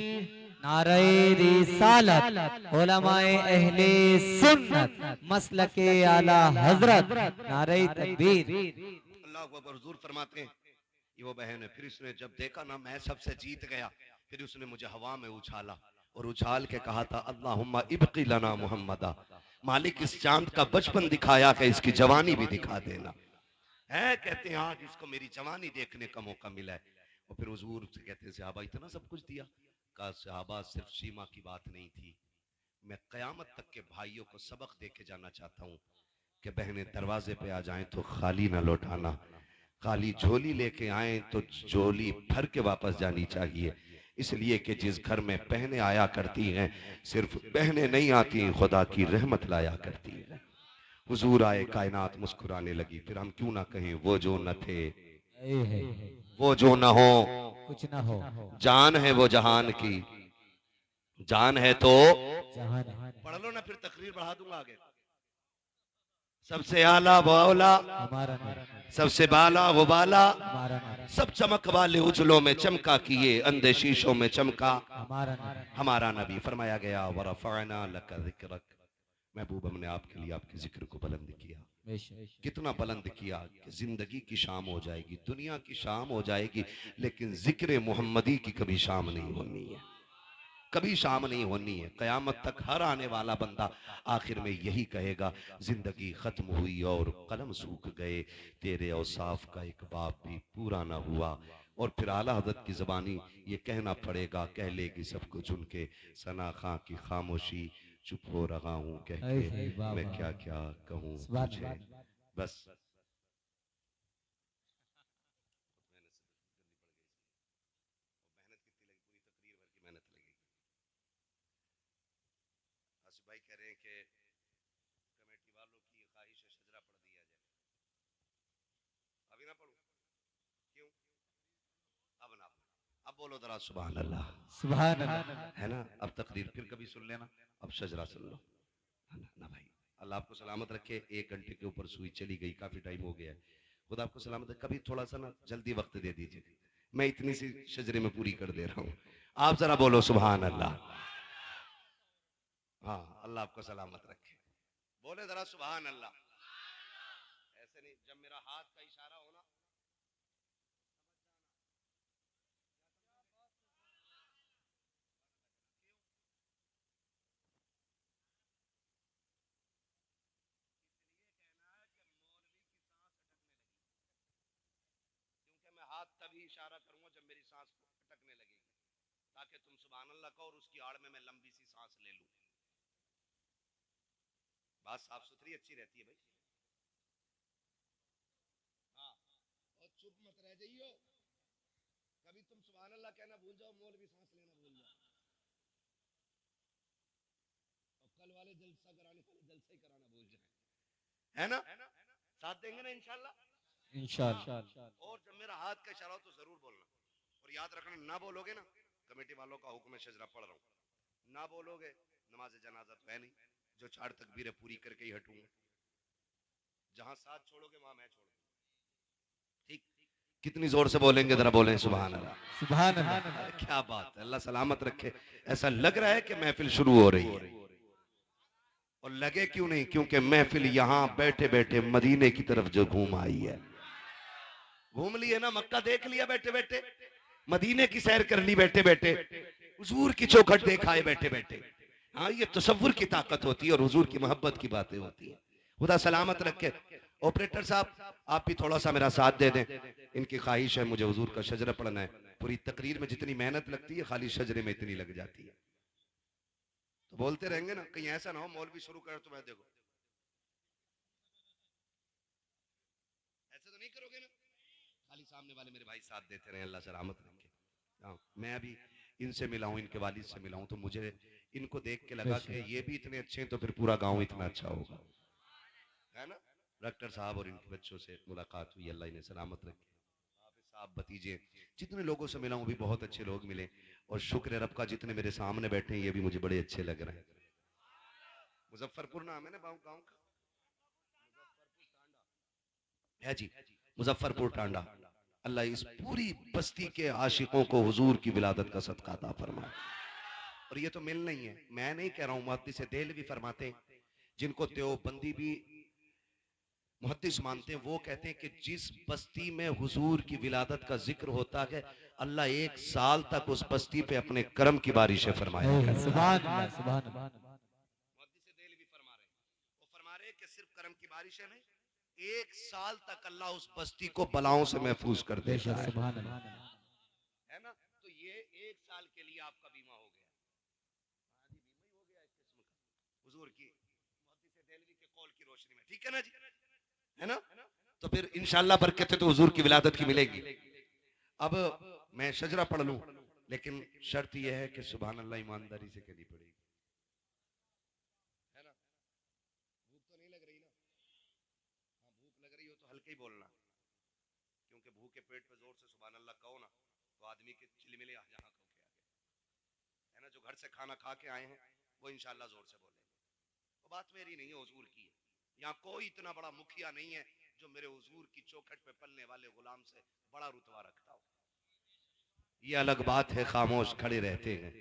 नारे रिसालत, उलमाए अहले सुन्नत, मसलके आला हजरत, नारे तकबीर। अल्लाह अकबर। हुजूर फरमाते हैं ये वो बहन है। फिर इसने जब देखा ना मैं सबसे जीत गया, फिर उसने मुझे हवा में उछाला और उछाल के कहा था अल्लाहुम्मा इब्की लना मुहम्मदा, मालिक इस चांद का बचपन दिखाया है इसकी जवानी भी दिखा देना है। कहते हैं आज इसको मेरी जवानी देखने का मौका मिला है। और फिर हुजूर से कहते हैं सहाबा इतना सब कुछ दिया? कहा सहाबा सिर्फ शीमा की बात नहीं थी, मैं कयामत तक के भाइयों को सबक दे के जाना चाहता हूँ कि बहनें दरवाजे पे आ जाएं तो खाली ना लौटाना, खाली झोली लेके आए तो झोली भर के वापस जानी चाहिए। इसलिए कि जिस घर में बहनें आया करती हैं सिर्फ बहनें नहीं आती, खुदा की रहमत लाया करती है। हुजूर आए, कायनात मुस्कुराने लगी। फिर हम क्यों ना कहें वो जो न थे वो जो न हो, कुछ ना हो, जान है वो जहान की, जान है तो जहान पढ़ लो ना, फिर तकरीर बढ़ा दूंगा आगे। सबसे आला वो औला, हमारा नबी, सबसे बाला वो बाला, हमारा नबी, सब चमक वाले उजलों में चमका किए, अंधे शीशों में चमका हमारा नबी। हमारा नबी। फरमाया गया वरफ़अना लका ज़िक्रक, महबूब हमने आपके लिए आपके जिक्र को बुलंद किया। बेशक कितना बुलंद किया कि जिंदगी की शाम हो जाएगी, दुनिया की शाम हो जाएगी, लेकिन जिक्र मोहम्मदी की कभी शाम नहीं होनी है, कभी शाम नहीं होनी है। कयामत तक हर आने वाला बंदा आखिर में यही कहेगा जिंदगी खत्म हुई और कलम सूख गए, तेरे औसाफ का एक बाप भी पूरा ना हुआ। और फिर आला हज़रत की ज़बानी ये कहना पड़ेगा, कह लेगी सब कुछ उनके, सना खां की खामोशी, चुप हो रहा हूँ कह के मैं क्या क्या कहूँ तुझे। बस भाई कह रहे हैं कि कमेटी वालों की ख्वाहिश है शजरा पढ़ दिया जाए। अभी ना पढ़ूं? क्यों? अब ना पढ़ूं। अब बोलो जरा सुभान अल्लाह। सुभान अल्लाह। है ना? अब तकरीर फिर कभी सुन लेना, अब शजरा सुन लो। है ना? ना भाई, अल्लाह आपको सलामत रखे। 1 घंटे के ऊपर सुई चली गई, काफी टाइम हो गया है। खुदा आपको सलामत रखे। कभी थोड़ा सा ना जल्दी वक्त दे दीजिए, मैं इतनी सी शजरे में पूरी कर दे रहा हूँ। आप जरा बोलो सुभान अल्लाह। हाँ, अल्लाह आपको सलामत रखे। बोले जरा सुभान अल्लाह। ऐसे नहीं, जब मेरा हाथ का इशारा हो ना, क्योंकि मैं हाथ तभी इशारा करूंगा जब मेरी सांस अटकने लगेगी, ताकि तुम सुभान अल्लाह कहो और उसकी आड़ में मैं लंबी सी सांस ले लूं। बात साफ सुथरी अच्छी रहती है भाई। हाँ, और चुप मत रह जाइयो। कभी तुम सुभान अल्लाह कहना भूल जाओ, मौलवी सांस लेना भूल जाओ, और कल वाले जलसा कराने वाले जलसा ही कराना भूल जाए। है ना? साथ देंगे ना इंशाल्लाह। इंशाअल्लाह। और जब मेरा हाथ का इशारा हो तो जरूर बोलना, और याद रखना, ना बोलोगे ना, कमेटी वालों का हुक्म है शजरा पढ़ रहा हूं, ना बोलोगे नमाज जनाजा तो है नहीं, जो 4 तकबीरें पूरी करके ही हटूंगा। जहां साथ छोड़ोगे वहां मैं छोड़ूंगा। ठीक? कितनी जोर से बोलेंगे जरा बोलें सुभान अल्लाह। सुभान अल्लाह। अरे क्या बात है, अल्लाह सलामत रखे। ऐसा लग रहा है कि महफिल शुरू हो रही है, और लगे क्यों नहीं, क्योंकि महफिल यहां बैठे बैठे मदीने की तरफ जो घूम आई है। घूम लिए ना, मक्का देख लिया बैठे बैठे, मदीने की सैर कर ली बैठे बैठे, हुजूर की चौखट देखा है बैठे बैठे। हाँ, ये तसव्वुर की ताकत होती है और हुजूर की मोहब्बत की बातें होती है। खुदा सलामत रखे। ऑपरेटर साहब, आप भी थोड़ा सा मेरा साथ दे दें। इनकी ख्वाहिश है मुझे हुजूर का शजरा पढ़ना है। पूरी तकरीर में जितनी मेहनत लगती है, खाली शजरे में इतनी लग जाती है। तो बोलते रहेंगे ना, कहीं ऐसा ना हो मौलवी शुरू कर तो मैं देखो। ऐसे तो नहीं करोगे ना? खाली सामने वाले मेरे भाई साथ देते रहे, अल्लाह सलामत रखे। हाँ, मैं अभी इनसे मिला हूँ, इनके वालिद से मिला हूँ, तो मुझे इनको देख के लगा कि ये भी इतने अच्छे हैं तो फिर पूरा गांव इतना अच्छा होगा। है ना? डॉक्टर साहब और इनके बच्चों से मुलाकात हुई, अल्लाह इन्हें सलामत रखे। हाफिज साहब, भतीजे, जितने लोगों से मिला हूँ भी बहुत अच्छे लोग मिले, और शुक्र है रब का जितने मेरे सामने बैठे हैं ये भी मुझे बड़े अच्छे लग रहे हैं। मुजफ्फरपुर नाम है ना गाँव का? है जी, मुजफ्फरपुर टांडा। अल्लाह इस पूरी बस्ती के आशिकों को हुजूर की विलादत का सदका अता फरमाए। और ये तो मिल नहीं है, मैं नहीं कह रहा हूँ, मुहद्दिस देहलवी भी फरमाते हैं, जिनको देवबंदी भी मुहद्दिस मानते हैं, वो कहते हैं कि जिस बस्ती में हुजूर की विलादत का जिक्र होता है, अल्लाह 1 साल तक उस बस्ती पे अपने करम की बारिशें फरमाया करता है। सुभान अल्लाह। सुभान अल्लाह। मुहद्दिस देहलवी भी फरमा रहे हैं, वो फरमा रहे हैं कि सिर्फ करम की बारिशें नहीं, 1 साल तक अल्लाह उस बस्ती को बलाओं से महफूज कर देता बेशक है। सुभान अल्लाह। है ना? तो ये 1 साल के लिए आपका बीमा हो गया। हाँ जी, बीमा ही हो गया इस किस्म का, हुजूर की मुहद्दिस देहलवी के कौल की रोशनी में। ठीक है ना जी? है ना? तो फिर इंशाल्लाह बरकतें तो हुजूर की विलादत की मिलेगी। अब मैं शजरा पढ़ लूं, लेकिन शर्त यह है कि सुभान अल्लाह ईमानदारी से कहनी पड़ेगी। है ना? भूख तो नहीं लग रही ना? हाँ, भूख लग रही हो तो हल्के ही बोलना, क्योंकि भूखे पेट पे जोर से सुभान अल्लाह कहो ना, तो आदमी के चिलमिले जहाँ कहो के आगे। है ना? जो घर से खाना खा के आए हैं वो इंशाल्लाह जोर से बोले। वो बात मेरी नहीं है, हुजूर की है। यहाँ कोई इतना बड़ा मुखिया नहीं है जो मेरे हुजूर की चौखट पे पलने वाले गुलाम से बड़ा रुतबा रखता हो। ये अलग बात है, खामोश खड़े रहते हैं,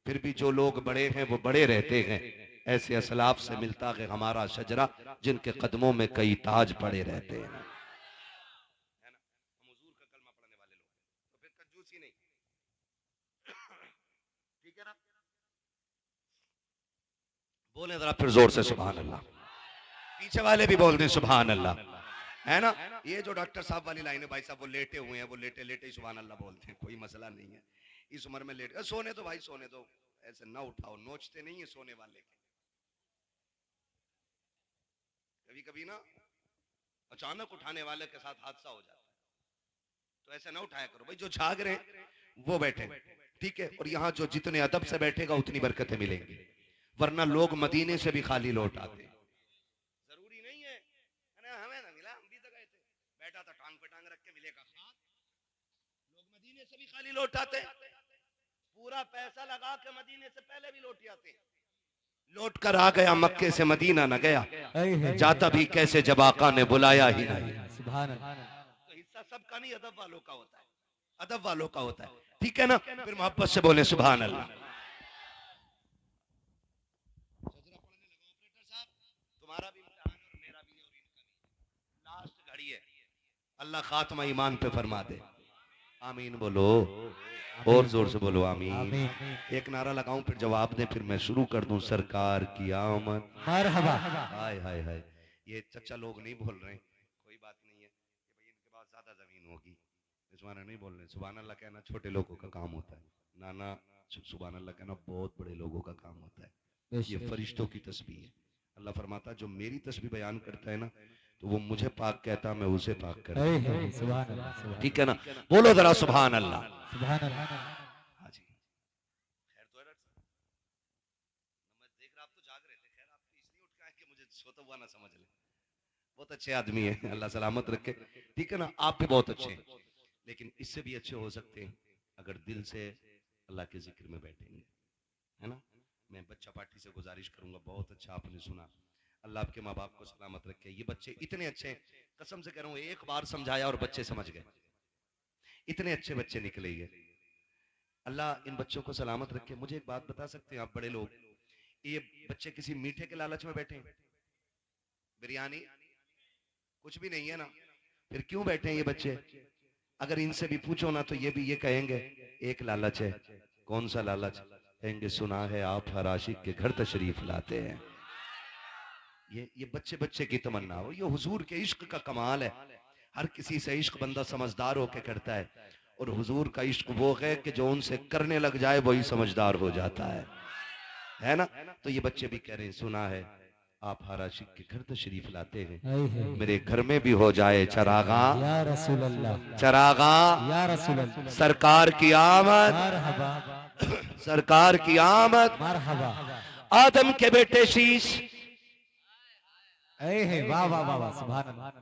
फिर भी जो लोग बड़े हैं वो बड़े रहते हैं। ऐसे असलाफ से मिलता है हमारा शजरा, जिनके कदमों में कई ताज पड़े रहते हैं। है ना? हम हुजूर का कलमा पढ़ने वाले लोग हैं, तो फिर कंजूसी नहीं। ठीक है ना? बोले जरा फिर जोर से सुभान अल्लाह। पीछे वाले भी बोल दें सुभान अल्लाह। है ना? ये जो डॉक्टर साहब वाली लाइन है, भाई साहब वो लेटे हुए हैं, वो लेटे लेटे ही सुभान अल्लाह बोलते हैं, कोई मसला नहीं है। इस उम्र में लेट सोने दो भाई, सोने दो, ऐसे ना उठाओ, नोचते नहीं है सोने वाले के। कभी कभी ना अचानक उठाने वाले के साथ हादसा हो जाता है, तो ऐसे ना उठाया करो भाई। जो जाग रहे हैं वो बैठे, ठीक है? और यहाँ जो जितने अदब से बैठेगा उतनी बरकतें मिलेंगी। वरना लोग मदीने से भी खाली लौट आते। जरूरी नहीं है हमें ना मिला, हम भी तो गए थे, बैठा था टांग पे टांग रख के, मिलेगा खाद। लोग मदीने से भी खाली लौट आते, पूरा पैसा लगा के मदीने से पहले भी लौट आते। लौट कर आ गया मक्के से मदीना न गया, जाता भी कैसे जब आका ने बुलाया ही नहीं। सुभान अल्लाह। तो हिस्सा सबका नहीं, अदब वालों का होता है, अदब वालों का होता है, ठीक है ना। फिर मोहब्बत से बोले सुभान अल्लाह। तुम्हारा भी इम्तिहान और मेरा भी और इनका भी, लास्ट घड़ी है, अल्लाह खात्मा ईमान पे फरमा दे। आमीन बोलो, और जोर से बोलो आमीन। एक नारा लगाऊं फिर जवाब दें, फिर मैं शुरू कर दूं। सरकार की आमद मरहबा। हाय हाय हाय। ये चचा लोग नहीं बोल रहे, कोई बात नहीं है कि भाई इनके पास ज्यादा जमीन होगी, इस माने नहीं बोल रहे। सुभान अल्लाह कहना छोटे लोगों का काम होता है, नाना सुभान अल्लाह कहना बहुत बड़े लोगों का काम होता है। ये फरिश्तों की तस्बीह है। अल्लाह फरमाता जो मेरी तस्बीह बयान करता है ना, तो वो मुझे पाक कहता, मैं उसे पाक करता हूं। सुभान अल्लाह। ठीक है ना, बोलो जरा सुभान अल्लाह। सुभान अल्लाह। हाँ जी, खैर तो है डॉक्टर साहब, मैं देख रहा आप तो जाग रहे थे, खैर आप तो इसलिए उठ के आए कि मुझे सोता हुआ ना समझ ले। बहुत अच्छे आदमी है, अल्लाह सलामत रखे, ठीक है ना। आप भी बहुत अच्छे हैं, लेकिन इससे भी अच्छे हो सकते हैं अगर दिल से अल्लाह के जिक्र में बैठेंगे, है ना। मैं बच्चा पार्टी से गुजारिश करूंगा, बहुत अच्छा आपने सुना, अल्लाह आपके माँ बाप को सलामत रखे। ये बच्चे इतने अच्छे हैं, कसम से कह रहा हूँ, एक बार समझाया और बच्चे समझ गए, इतने अच्छे बच्चे निकले ये। अल्लाह इन बच्चों को सलामत रखे। मुझे एक बात बता सकते हैं आप बड़े लोग, ये बच्चे किसी मीठे के लालच में बैठे हैं? बिरयानी कुछ भी नहीं है ना, फिर क्यों बैठे हैं ये बच्चे? अगर इनसे भी पूछो ना तो ये भी ये कहेंगे एक लालच है। कौन सा लालच? कहेंगे सुना है आप हर आशिक के घर तशरीफ लाते हैं। ये बच्चे बच्चे की तमन्ना हो, ये हुजूर के इश्क का कमाल है। हर किसी से इश्क बंदा समझदार होकर करता है, और हुजूर का इश्क वो है कि जो उनसे करने लग जाए वही समझदार हो जाता है ना। तो ये बच्चे भी कह रहे हैं सुना है आप हर आशिक के घर तशरीफ लाते हैं, मेरे घर में भी हो जाए चरागा या रसूल अल्लाह, चरागा या रसूल अल्लाह। सरकार की आमद, मरहबा सरकार की आमद। मरहबा। आदम के बेटे शीश, वाह वाह वाह वाह। सुभान अल्लाह। हाथ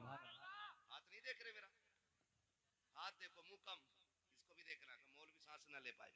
नहीं देख रहे मेरा, हाथ देखो, मुंह कम, इसको भी देखना कि मौलवी सांस ना ले पाए।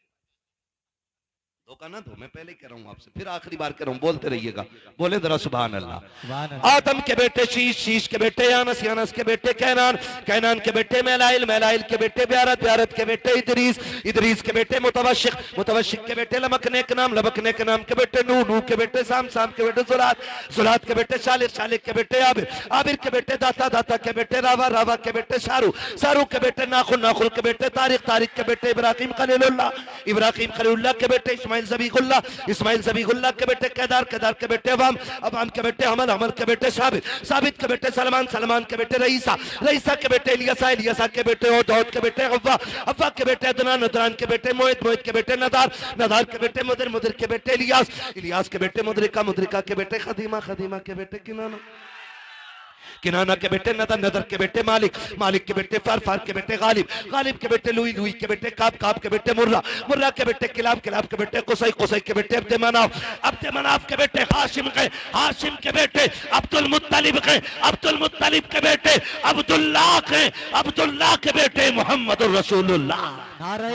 धोखा ना दो, मैं पहले ही कह रहा हूँ आपसे, फिर आखिरी बार कह रहा हूँ, बोलते रहिएगा, बोले जरा सुभान अल्लाह। सुभान अल्लाह। आदम के बेटे शीश, शीश के बेटे यानस, यानस के बेटे कैनान, कैनान के बेटे मैलाइल, मैलाइल के बेटे ब्यारत, ब्यारत के बेटे इदरीस, इदरीस के बेटे मुतवशिक, मुतवशिक के बेटे लमकने के नाम, लमकने के नाम के बेटे नूह, नूह के बेटे साम, साम के बेटे जुलात, जुलात के बेटे शालिक, शालिक के बेटे आबिर, आबिर के बेटे दाता, दाता के बेटे रावा, रावा के बेटे शारू, शारू के बेटे नाखुल, नाखुल के बेटे तारिक, तारिक के बेटे इब्राहिम खलीलुल्लाह, इब्राहिम खलीलुल्लाह के बेटे इस्माइल ज़बीहुल्लाह, इस्माइल ज़बीहुल्लाह के बेटे केदार, केदार के बेटे अवाम, अवाम के बेटे हमल, हमल के बेटे साबित, साबित के बेटे सलमान, सलमान के बेटे रईसा, रईसा के बेटे इलियासा, इलियासा के बेटे औद, औद के बेटे अव्वा, अव्वा के बेटे अदनान, अदनान के बेटे मोहित, मोहित के बेटे नदार, नदार के बेटे मुदिर, मुदिर के बेटे इलियास, इलियास के बेटे मुदरिका, मुदरिका के बेटे खदीमा, खदीमा के बेटे किनाना, किनाना के बेटे नदर, नदर के बेटे मालिक, मालिक के बेटे फार, फार के बेटे गालिब, गालिब के बेटे लुई, लुई के बेटे काब, काब के बेटे मुर्रा, मुर्रा के बेटे किलाब, किलाब के बेटे कुसै, कुसै के बेटे अब्दे मनाफ, अब्दे मनाफ के बेटे हाशिम के, हाशिम के बेटे अब्दुल मुत्तलिब के, अब्दुल मुत्तलिब के बेटे अब्दुल्लाह के, अब्दुल्लाह के बेटे मोहम्मद रसूलुल्लाह। नारे